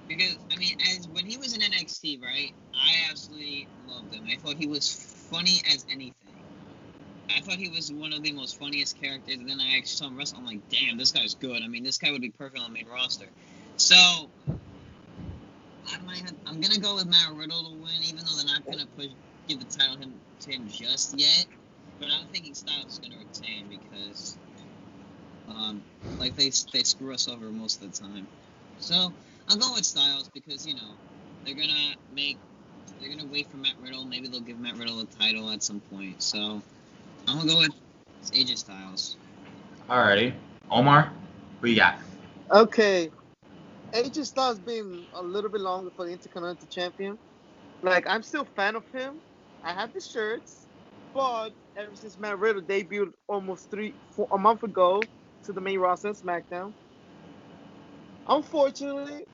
Because, I mean, as when he was in NXT, right, I absolutely loved him. I thought he was funny as anything. I thought he was one of the most funniest characters, and then I actually saw him wrestle. I'm like, damn, this guy's good. I mean, this guy would be perfect on the main roster. So, I'm going to go with Matt Riddle to win, even though they're not going to give the title to him just yet. But I'm thinking Styles is going to retain because, they screw us over most of the time. So, I'll go with Styles because, they're gonna wait for Matt Riddle. Maybe they'll give Matt Riddle a title at some point. So I'm gonna go with AJ Styles. Alrighty. Omar, who you got? Okay. AJ Styles been a little bit longer for the Intercontinental Champion. Like, I'm still a fan of him. I have the shirts. But ever since Matt Riddle debuted almost a month ago to the main roster SmackDown, unfortunately,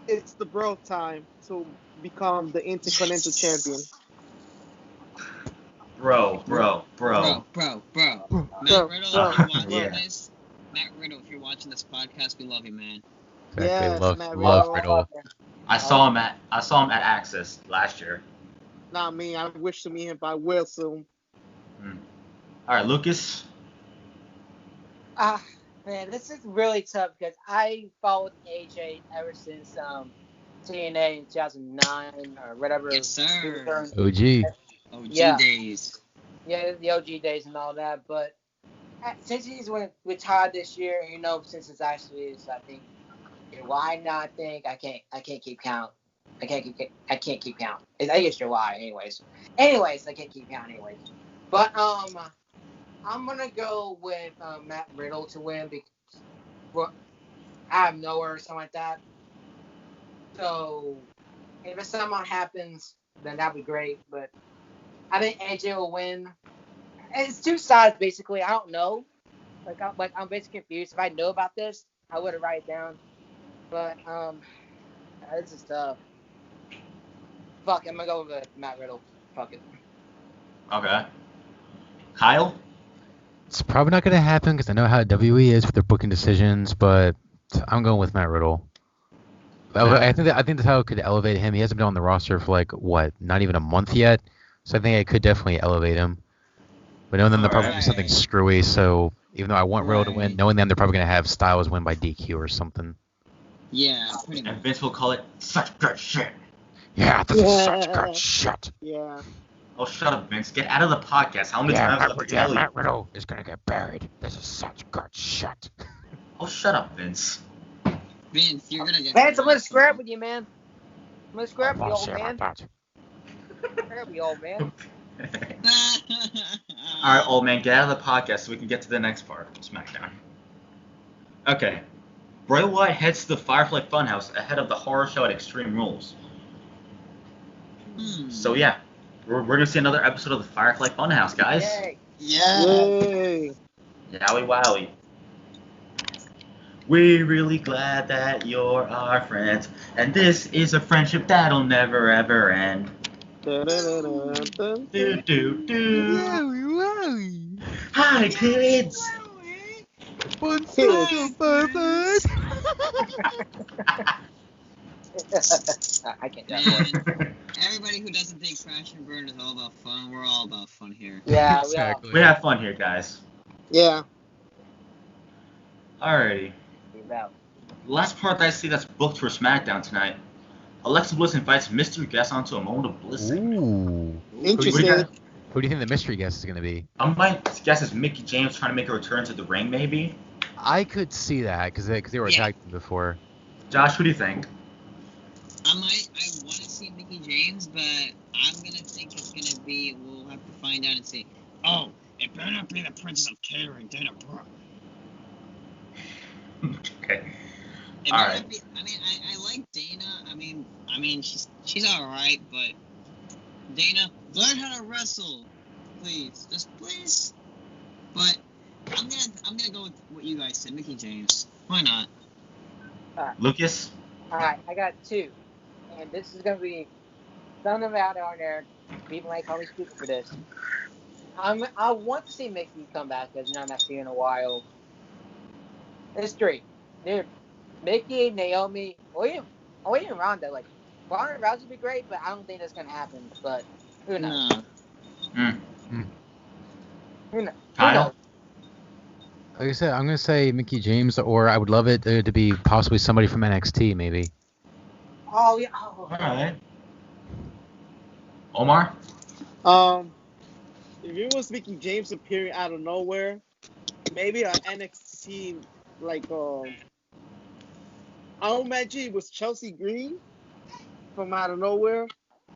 it's the bro time to become the Intercontinental Champion. Bro. Matt Riddle, if you're watching Yeah. this, Matt Riddle, if you're watching this podcast, we love you, man. Exactly. Yes, love Matt Riddle. Riddle. I saw him at Access last year. Not me. I wish to meet him, but I will soon. Alright, Lucas. Man, this is really tough because I followed AJ ever since TNA in 2009 or whatever. Yes, sir. OG. OG Yeah. days. Yeah, the OG days and all that. But since he's retired this year, since it's actually I think why not think I can't keep count. I can't keep count. I think it's July, anyways. I can't keep count, anyways. But I'm gonna go with Matt Riddle to win because out of nowhere or something like that. So if somehow happens, then that'd be great. But I think AJ will win. It's two sides basically. I don't know. I'm basically confused. If I know about this, I would have write it down. But this is tough. Fuck, I'm gonna go with Matt Riddle. Fuck it. Okay. Kyle? It's probably not going to happen because I know how WWE is with their booking decisions, but I'm going with Matt Riddle. I think that's how it could elevate him. He hasn't been on the roster for not even a month yet, so I think it could definitely elevate him. But knowing them, they'll probably do something screwy. So even though I want Riddle to win, knowing them, they're probably going to have Styles win by DQ or something. Yeah, pretty much. And Vince will call it such good shit. Yeah, this is such good shit. Yeah. Oh, shut up, Vince. Get out of the podcast. How many times have I tell you? Matt Riddle is going to get buried. This is such good shit. Oh, shut up, Vince. Vince, you're gonna get. Vance, I'm gonna scrap with you, man. I'm gonna scrap with you, old man. That. Scrap with you, old man. Alright, old man, get out of the podcast so we can get to the next part of SmackDown. Okay. Bray Wyatt heads to the Firefly Funhouse ahead of the horror show at Extreme Rules. So yeah, we're gonna see another episode of the Firefly Funhouse, guys. Yay. Yeah. Yay. Yowie wowie. We're really glad that you're our friends, and this is a friendship that'll never ever end. Dun-dun-dun-dun-dun. Do do do. Wowie. Hi kids. What's Kids. Bubba's? I can't do that. Man, everybody who doesn't think Crash and Burn is all about fun, we're all about fun here. Yeah, Exactly. We have fun here, guys. Yeah. Alrighty. About. The last part that I see that's booked for SmackDown tonight. Alexa Bliss invites mystery guest onto a moment of bliss. Ooh. Interesting. Who do you think the mystery guest is going to be? I might guess it's Mickey James trying to make a return to the ring, maybe. I could see that because they were attacked before. Josh, who do you think? I want to see Mickey James, but I'm gonna think it's gonna be. We'll have to find out and see. Oh, it better not be the Princess of Catering, Dana Brooke. Okay. It All better right. not be, I mean, I like Dana. I mean, she's all right, but Dana, learn how to wrestle, please, just please. But I'm gonna go with what you guys said, Mickey James. Why not? Lucas? Alright, I got two. And this is gonna be something out there. People might call me stupid for this. I want to see Mickey come back because I'm not seeing in a while. It's three. They're Mickey, Naomi, or even Ronda. Like, Ronda Rousey would be great, but I don't think that's gonna happen. But who knows? No. Who knows? Kyle? Like I said, I'm gonna say Mickey James, or I would love it to be possibly somebody from NXT, maybe. Oh yeah. Oh. All right. Omar? If it was Mickey James appearing out of nowhere, maybe an NXT like I would imagine it was Chelsea Green from out of nowhere.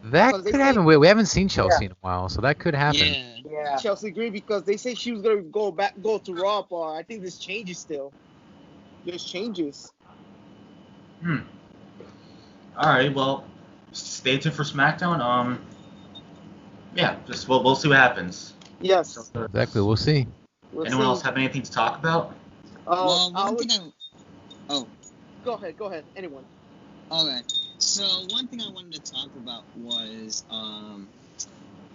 That Because they could say- happen. We haven't seen Chelsea in a while, so that could happen. Yeah. Yeah. Chelsea Green because they say she was gonna go to Raw, but I think there's changes still. There's changes. All right. Well, stay tuned for SmackDown. Yeah, just we'll see what happens. Yes. Exactly. We'll see. We'll Anyone see. else have anything to talk about? Well, I one would- thing Oh, Go ahead. Anyone. okay. So one thing I wanted to talk about was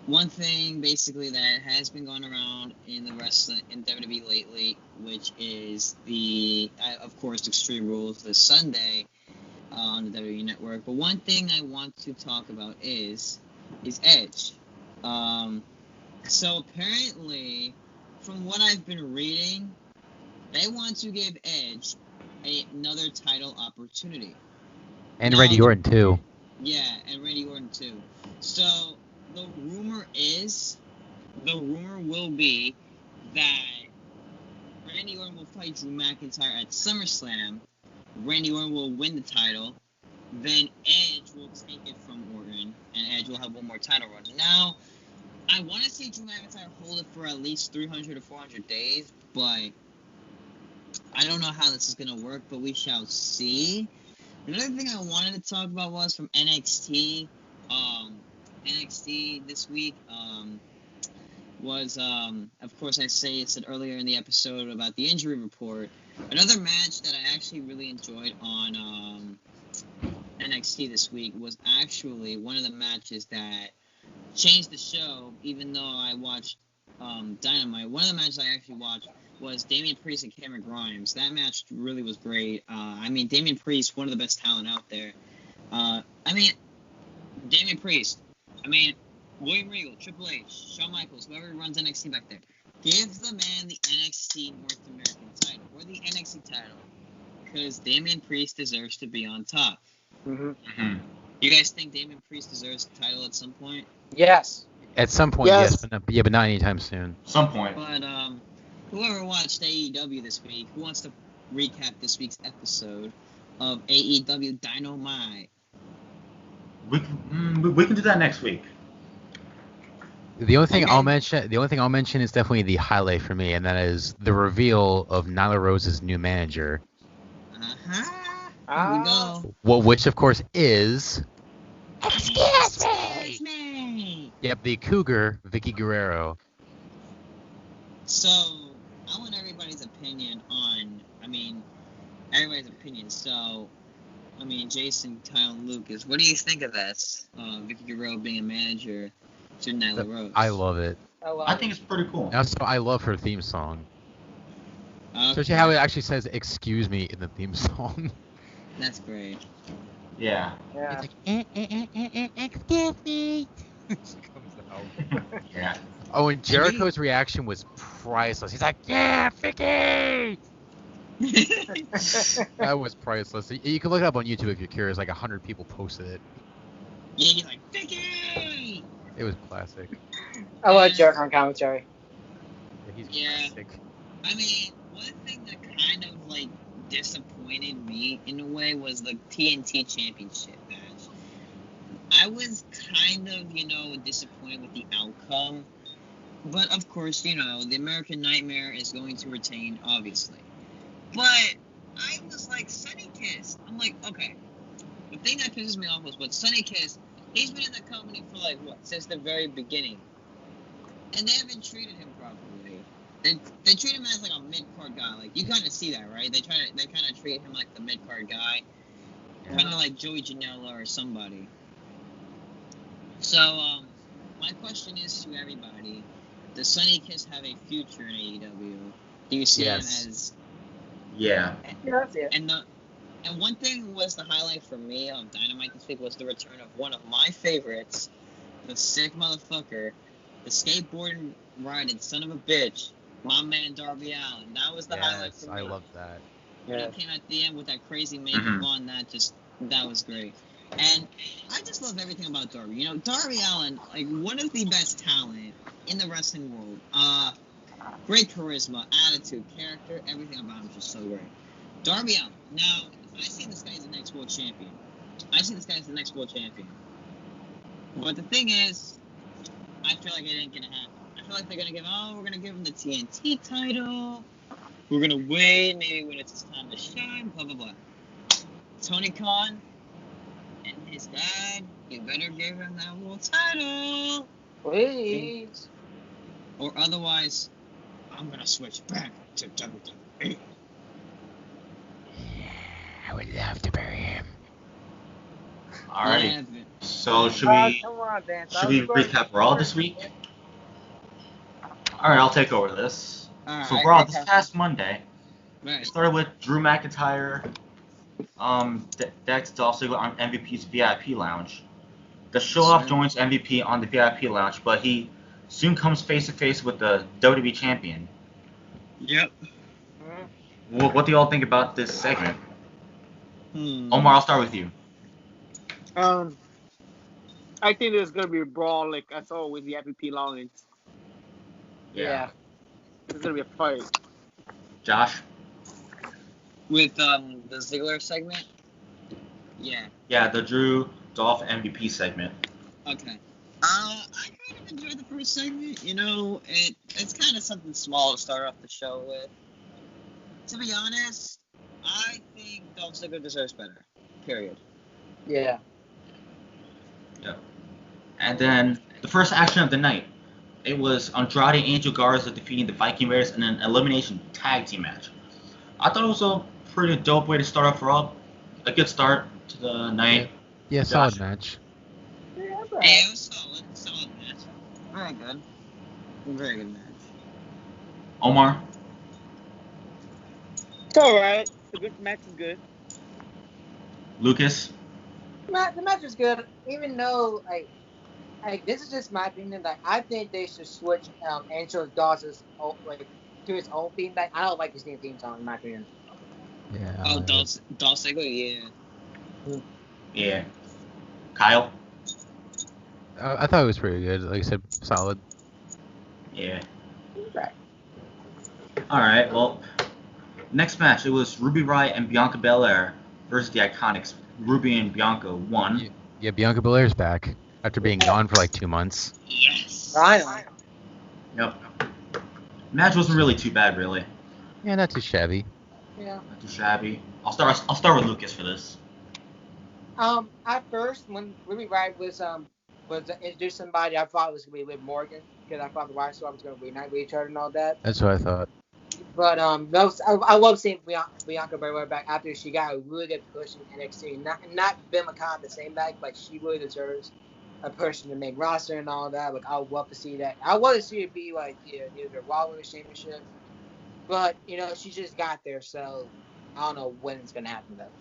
one thing basically that has been going around in the wrestling in WWE lately, which is the of course Extreme Rules this Sunday on the WWE Network. But one thing I want to talk about is Edge. So apparently, from what I've been reading, they want to give Edge another title opportunity. And No. Randy Orton too. Yeah, and Randy Orton too. So the rumor will be that Randy Orton will fight Drew McIntyre at SummerSlam. Randy Orton will win the title. Then Edge will take it from Orton, and Edge will have one more title run. Now, I want to see Drew McIntyre hold it for at least 300 to 400 days, but I don't know how this is going to work, but we shall see. Another thing I wanted to talk about was from NXT. NXT this week was, of course, I said earlier in the episode about the injury report. Another match that I actually really enjoyed on NXT this week was actually one of the matches that changed the show, even though I watched Dynamite. One of the matches I actually watched was Damian Priest and Cameron Grimes. That match really was great. Damian Priest, one of the best talent out there. Damian Priest. William Regal, Triple H, Shawn Michaels, whoever runs NXT back there. Give the man the NXT North American title, or the NXT title, because Damian Priest deserves to be on top. Mm-hmm. You guys think Damian Priest deserves the title at some point? Yes. At some point, Yes. yes, but not anytime soon. Some point. But whoever watched AEW this week, who wants to recap this week's episode of AEW Dynamite? We can do that next week. The only thing Okay. I'll mention is definitely the highlight for me, and that is the reveal of Nyla Rose's new manager. Here we go. Well, which of course is Excuse me. the Cougar, Vicky Guerrero. So, I want everybody's opinion on, So, Jason, Kyle, and Lucas, what do you think of this? Vicky Guerrero being a manager to Nyla Rose. I love it. I think it's pretty cool. Also, I love her theme song. Okay. Especially how it actually says "excuse me" in the theme song. That's great. Yeah. Yeah. It's like, excuse me. She comes out. Yeah. Oh, and Jericho's reaction was priceless. He's like, yeah, Vicky! That was priceless. You can look it up on YouTube if you're curious. Like 100 people posted it. Yeah, you're like, Vicky! It was classic. I love Jericho on commentary. He's Yeah. classic. One thing that kind of, disappointed me, in a way, was the TNT Championship match. I was kind of, disappointed with the outcome. But, of course, the American Nightmare is going to retain, obviously. But I was like, Sonny Kiss. I'm like, okay. The thing that pisses me off was what Sonny Kiss, he's been in the company for since the very beginning. And they haven't treated him properly. They treat him as a mid-card guy. You kind of see that, right? They kind of treat him like the mid-card guy. Kind of like Joey Janela or somebody. So, my question is to everybody, does Sonny Kiss have a future in AEW? Do you see him Yes. as... Yeah. Yeah, that's it. And one thing was the highlight for me of Dynamite this week was the return of one of my favorites, the sick motherfucker, the skateboarding riding son of a bitch, my man Darby Allin. That was the highlight Yes, for me. I love that. When Yeah. he came at the end with that crazy makeup on, that was great. And I just love everything about Darby. You know, Darby Allin, like one of the best talent in the wrestling world. Great charisma, attitude, character, everything about him is just so great. Darby Allin. Now, I see this guy as the next world champion. But the thing is, I feel like it ain't gonna happen. I feel like they're we're gonna give him the TNT title. We're gonna wait, maybe when it's his time to shine, blah blah blah. Tony Khan and his dad, you better give him that world title. Please. Or otherwise, I'm gonna switch back to WWE. I would love to bury him. Alrighty. Yeah, So should Oh, we come on, Vince. should we recap Raw this week? All right, I'll take over this. So Alright, Raw recap. this past Monday, it Right. started with Drew McIntyre, Dex Dolph Ziggler on MVP's VIP lounge. The show-off Sure. joins MVP on the VIP lounge, but he soon comes face to face with the WWE champion. Yep. What do y'all think about this segment? Hmm. Omar, I'll start with you. I think there's gonna be a brawl like I saw with the MVP Lounge. Yeah. There's gonna be a fight. Josh? With the Ziggler segment? Yeah. Yeah, the Drew Dolph MVP segment. Okay. I kind of enjoyed the first segment. You know, it's kind of something small to start off the show with. To be honest, I think Dolph Ziggler deserves better. Period. Yeah. And then the first action of the night, it was Andrade Angel Garza defeating the Viking Raiders in an elimination tag team match. I thought it was a pretty dope way to start off Raw. A good start to the night. Yeah, Josh? solid match. Yeah, that's Yeah, right. it was solid match. Very good match. Omar? It's alright. The good match is good. Lucas? The match was good, even though this is just my opinion. Like I think they should switch Angel Dawson's to his own theme. Like I don't like his theme song in my opinion. Yeah. Oh, Dolph Ziggler, yeah. Yeah. Kyle? I thought it was pretty good. Like I said, solid. Yeah. Right. Alright, well, next match, it was Ruby Riott and Bianca Belair versus the Iconics. Ruby and Bianca won. Yeah, Bianca Belair's back after being gone for like 2 months. Yes. Finally. Yep. Match wasn't really too bad, really. Yeah, not too shabby. Yeah. Not too shabby. I'll start with Lucas for this. At first when Ruby Riott was introduced somebody, I thought it was gonna be Liv Morgan because I thought the Riott Squad was gonna reunite with each other and all that. That's what I thought. But I love seeing Bianca Belair back after she got a really good push in NXT. Not Ben McCall the same back, but she really deserves a push in the main roster and all that. Like I would love to see that. I want to see it be like either Raw Women's Championship, but she just got there, so I don't know when it's gonna happen though.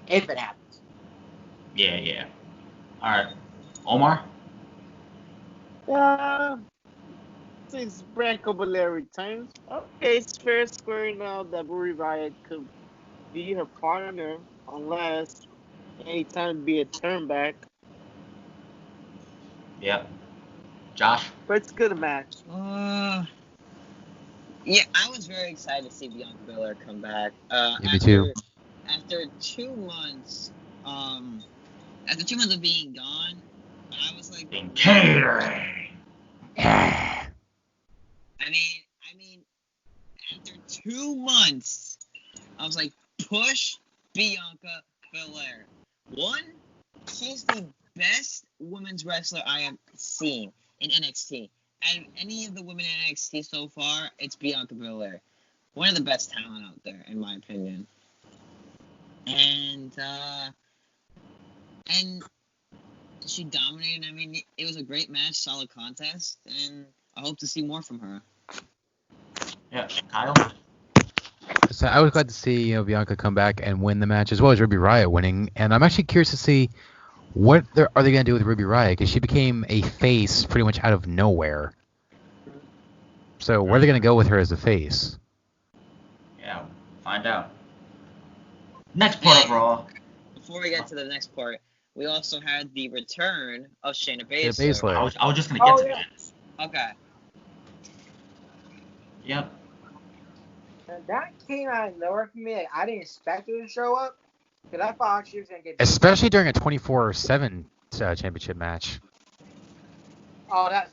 If it happens. Yeah. Alright. Omar? Since Bianca Belair returns, okay, it's fair and square now that Ruby Riott could be her partner unless anytime be a turn back. Yep. Josh? But it's a good match. Yeah, I was very excited to see Bianca Belair come back. Me too. After 2 months, after 2 months of being gone, I was like, In catering. I mean, after 2 months, I was like, push Bianca Belair. One, she's the best women's wrestler I have seen in NXT. Out of any of the women in NXT so far, it's Bianca Belair. One of the best talent out there, in my opinion. And she dominated. I mean, it was a great match, solid contest, and I hope to see more from her. Yeah. Kyle? So I was glad to see Bianca come back and win the match as well as Ruby Riott winning, and I'm actually curious to see what are they going to do with Ruby Riott because she became a face pretty much out of nowhere. So where are they going to go with her as a face? Yeah, find out. Next part of Raw. Before we get to the next part, we also had the return of Shayna Shayna Baszler. Baszler. I was just gonna get to that. Okay. Yep. And that came out of nowhere for me. Like, I didn't expect her to show up, because I thought she was gonna get. Especially during a 24/7 championship match. Oh, that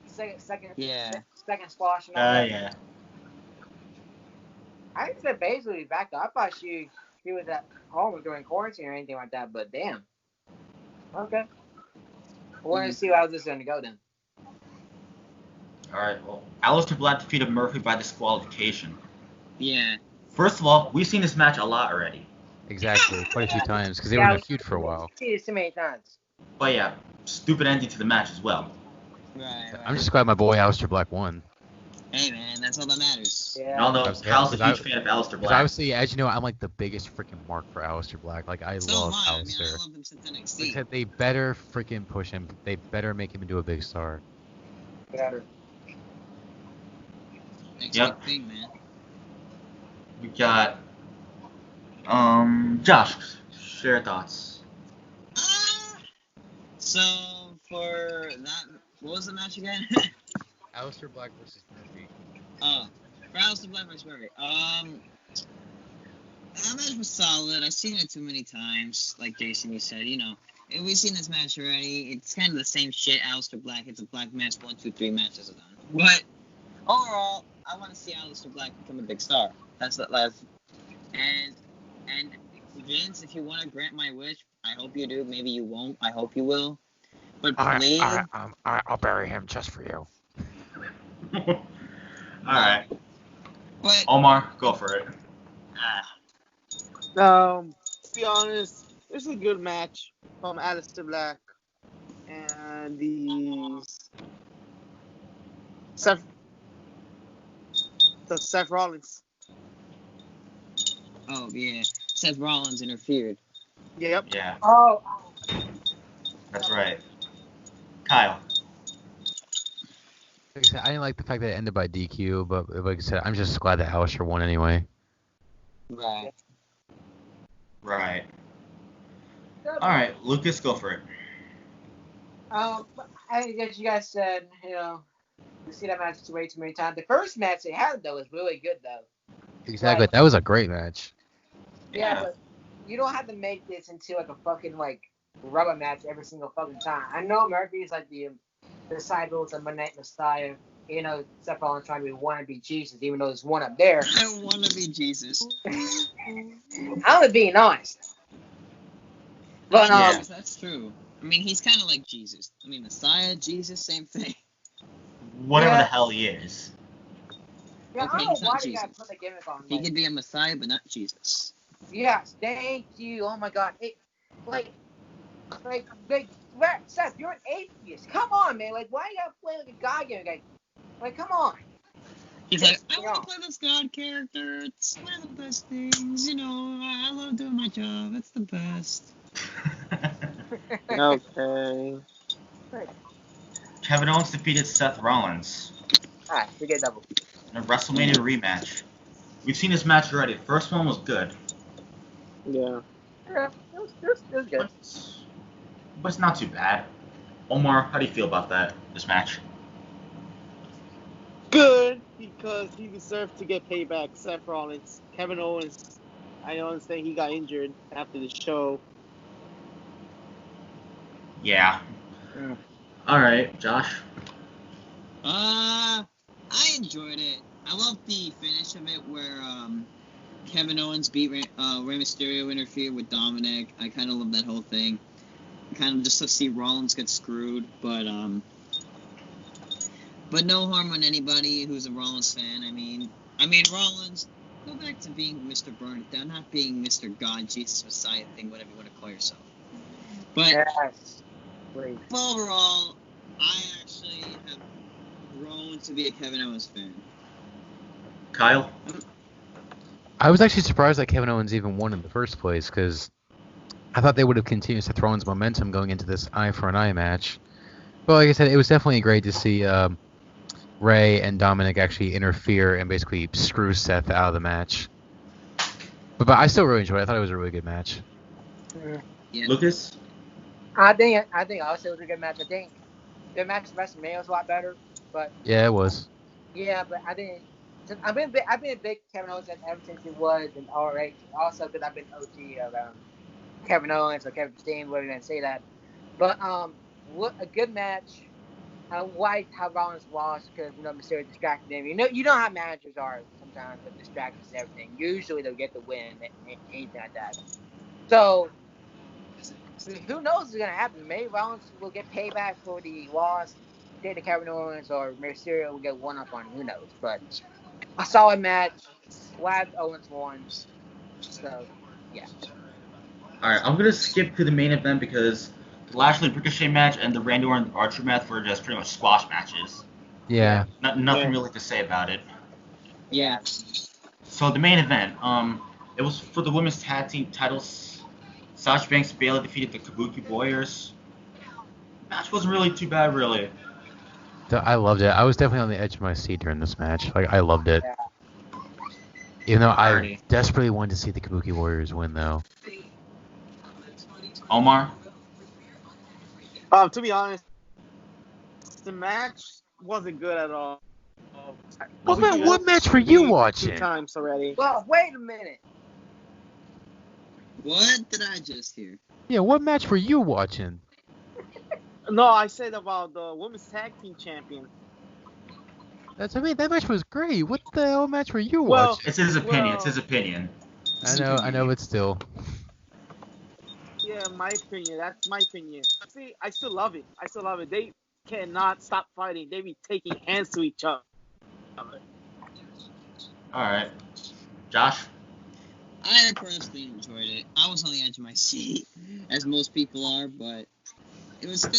second squash. Yeah. I didn't expect Baszler to be back though. I thought she was at home during quarantine or anything like that. But damn. Okay. I want to see how this is gonna go then. All right. Well, Aleister Black defeated Murphy by disqualification. Yeah. First of all, we've seen this match a lot already. Exactly, quite a few times because they were in a feud for a while. We've seen it so many times. But yeah, stupid ending to the match as well. Right. I'm just glad my boy Aleister Black won. Hey man, that's all that matters. Yeah. Although Kyle's a huge fan of Aleister Because Black. obviously, as you know, I'm like the biggest freaking mark for Aleister Black. Like I So love am I. I mean, Aleister. I love him since NXT. Except they better freaking push him. They better make him into a big star. Better. Next Yep. big thing, man. We got Josh, share your thoughts. So for that, what was the match again? Aleister Black versus Murphy. For Aleister Black versus Murphy. That match was solid. I've seen it too many times. Like Jason, you said, we've seen this match already. It's kind of the same shit. Aleister Black. It's a black match. 1, 2, 3 matches are done. But overall, I want to see Aleister Black become a big star. That's the last. And Vince, if you want to grant my wish, I hope you do. Maybe you won't. I hope you will. But please. I'll bury him just for you. All right. But Omar, go for it. To be honest, this is a good match from Aleister Black and the Seth Rollins. oh yeah, Seth Rollins interfered. Yep. Yeah, Oh. that's right. Kyle. Like I said, I didn't like the fact that it ended by DQ, but like I said, I'm just glad that Aleister won anyway. Right. Right. All right, Lucas, go for it. As you guys said, we see that match way too many times. The first match they had though was really good though. Exactly, Right. that was a great match. Yeah, but you don't have to make this into like a fucking like rubber match every single fucking time. I know Murphy is like the disciples of Monday Night Messiah. Seth Rollins trying to be wannabe Jesus, even though there's one up there. I don't want to be Jesus. I'm just being honest. But Yeah. That's true. I mean, he's kind of like Jesus. I mean, Messiah, Jesus, same thing. Whatever Yeah. the hell he is. yeah, Okay, I don't know he's not why they gotta Jesus. put the gimmick on. He could be a Messiah, but not Jesus. Yes, thank you. Oh my God, Seth, you're an atheist. Come on, man. Like, why you gotta play like a god game? Like, come on. He's Yes, like, I want to play this God character. It's one of the best things. I love doing my job. It's the best. Okay. Kevin Owens defeated Seth Rollins Alright, forget double. in a WrestleMania rematch. We've seen this match already. The first one was good, Yeah. Yeah, it was good. but it's not too bad. Omar, how do you feel about this match? Good, because he deserved to get payback. Seth Rollins. Kevin Owens, I understand he got injured after the show. Yeah. Mm. All right, Josh. I enjoyed it. I love the finish of it where Kevin Owens beat Rey Mysterio, interfered with Dominic. I kind of love that whole thing. Kind of just to see Rollins get screwed, but no harm on anybody who's a Rollins fan. I mean Rollins, go back to being Mr. Burn It Down, not being Mr. God, Jesus, Messiah thing, whatever you want to call yourself. But Yes. Please. overall, I actually have grown to be a Kevin Owens fan. Kyle. I was actually surprised that Kevin Owens even won in the first place because I thought they would have continued Seth Rollins' momentum going into this eye for an eye match. But like I said, it was definitely great to see Ray and Dominic actually interfere and basically screw Seth out of the match. But I still really enjoyed it. I thought it was a really good match. Yeah. Lucas? I think also it was a good match. I think the match at WrestleMania was a lot better, but Yeah, it was. yeah, but I think I've been a big Kevin Owens fan ever since he was in ROH. Also, because I've been OG of Kevin Owens or Kevin Steen, whatever you gonna say that. But what a good match. I liked how Rollins lost because Mysterio distracted him. You know how managers are sometimes with distractions and everything. Usually they'll get the win, anything like that. So who knows what's gonna happen? Maybe Rollins will get payback for the loss, take the Kevin Owens, or Mysterio will get one up on him. Who knows? But a solid match. Glad Owens won. So yeah. Alright, I'm gonna skip to the main event because the Lashley Ricochet match and the Randy Orton Archer match were just pretty much squash matches. Yeah. Nothing really to say about it. Yeah. So the main event, it was for the women's tag team titles. Sasha Banks and Bayley defeated the Kabuki Warriors. Match wasn't really too bad, really. I loved it. I was definitely on the edge of my seat during this match. Like, I loved it. Yeah. Even though I Alrighty. desperately wanted to see the Kabuki Warriors win, though. Omar? To be honest, the match wasn't good at all. What match were you watching? 2 times already. Well, wait a minute. What did I just hear? Yeah, what match were you watching? No, I said about the women's tag team champion. That match was great. What the hell match were you Well, watching? It's his opinion. Well- It's his opinion. I know, but still. Yeah, my opinion. That's my opinion. See, I still love it. They cannot stop fighting. They be taking hands to each other. Alright. Josh? I personally enjoyed it. I was on the edge of my seat, as most people are, but it was it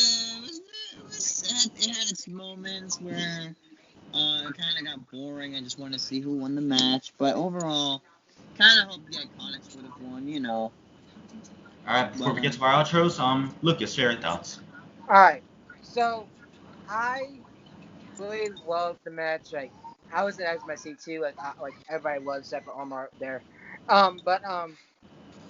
had its moments where it kind of got boring. I just wanted to see who won the match, but overall, kind of hope the Iconics would have won. Alright, before we get to our outros, Lucas, share your thoughts. Alright. So I really loved the match. Like I was in my seat too, like everybody was except for Omar there. But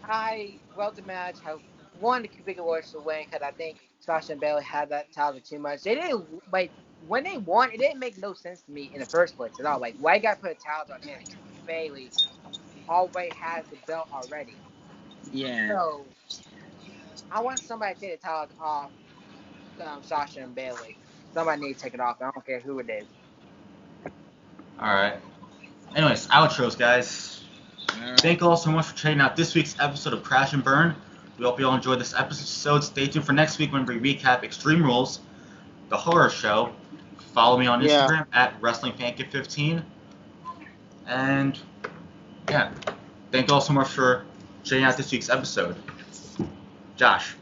I loved the match. I wanted the Kabuki Warriors to win because I think Sasha and Bayley had that title too much. They didn't like when they won. It didn't make no sense to me in the first place at all. Like why you gotta put a title on NXT? Bayley already has the belt already. Yeah. So I want somebody to take the title off Sasha and Bayley. Somebody need to take it off. I don't care who it is. Alright. Anyways, outros, guys. Alright. Thank you all so much for checking out this week's episode of Crash and Burn. We hope you all enjoyed this episode. Stay tuned for next week when we recap Extreme Rules, the horror show. Follow me on Instagram at WrestlingFankit15. And yeah, thank you all so much for checking out this week's episode. Josh.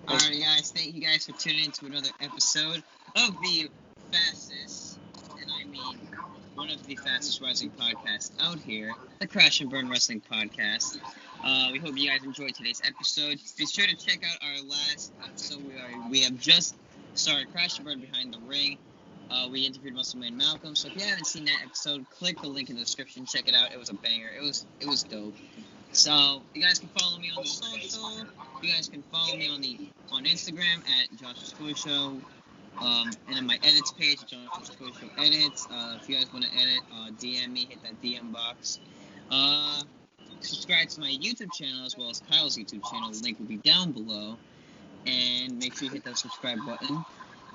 Alright, guys. Thank you guys for tuning in to another episode of the fastest, and I mean one of the fastest wrestling podcasts out here, the Crash and Burn Wrestling Podcast. We hope you guys enjoyed today's episode. Be sure to check out our last episode. We have just started Crash and Burn Behind the Ring. We interviewed Muscleman Malcolm. So if you haven't seen that episode, click the link in the description. Check it out. It was a banger. It was dope. So you guys can follow me on the social. You guys can follow me on Instagram at Josh's Toy Show. And on my edits page, Josh's Toy Show Edits. If you guys want to edit, DM me, hit that DM box. Subscribe to my YouTube channel as well as Kyle's YouTube channel. The link will be down below. And make sure you hit that subscribe button.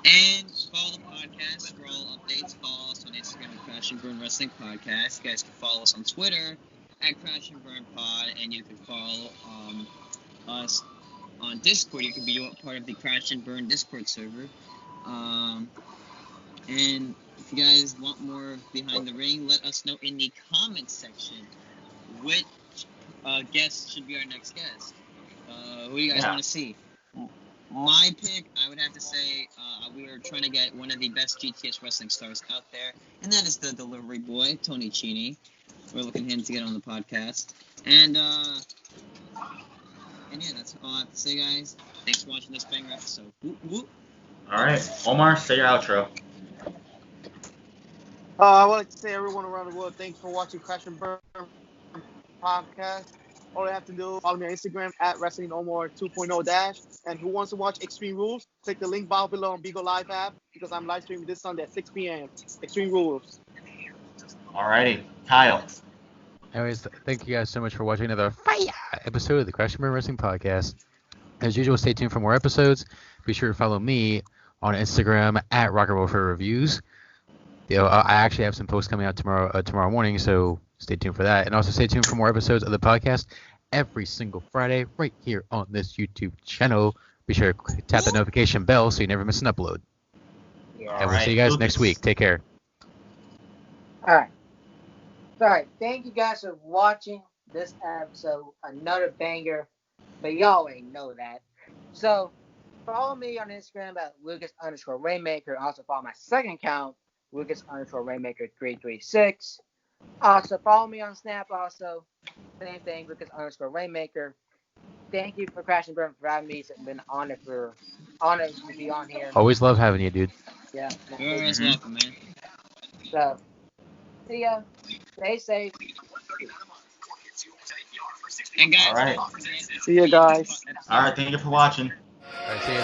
And follow the podcast for all updates. Follow us on Instagram at Crash and Burn Wrestling Podcast. You guys can follow us on Twitter at Crash and Burn Pod. And you can follow us on Discord. You can be part of the Crash and Burn Discord server. And if you guys want more Behind the Ring, let us know in the comments section which guest should be our next guest. Who do you guys want to see? My pick, I would have to say, we are trying to get one of the best GTS wrestling stars out there, and that is the delivery boy, Tony Cini. we're looking him to get on the podcast. And yeah, that's all I have to say, guys. Thanks for watching this banger episode. Whoop, whoop. All right, Omar, say your outro. I would like to say everyone around the world, thanks for watching Crash and Burn podcast. All you have to do, follow me on Instagram at WrestlingOmar 2.0 and who wants to watch Extreme Rules, click the link below on Beagle Live app because I'm live streaming this Sunday at 6 p.m. Extreme Rules. Alrighty, Kyle. Anyways, thank you guys so much for watching another fire episode of the Crash and Burn Wrestling Podcast. As usual, stay tuned for more episodes. Be sure to follow me on Instagram at Rock and Roll for Reviews. I actually have some posts coming out tomorrow morning, so stay tuned for that. And also stay tuned for more episodes of the podcast every single Friday right here on this YouTube channel. Be sure to tap the notification bell so you never miss an upload. Yeah. And we'll see you guys next week. Take care. Alright. Alright, thank you guys for watching this episode. Another banger. But y'all ain't know that. So, follow me on Instagram at Lucas_Rainmaker. Also follow my second account, Lucas_Rainmaker336. Also follow me on Snap also. Same thing, Lucas_Rainmaker. Thank you for Crash and Burn for having me. It's been an honor to be on here. Always love having you, dude. Yeah. You're always welcome, man. So, see ya. Stay safe. And guys, All right. don't forget- See you guys. All right, thank you for watching. All right, see you.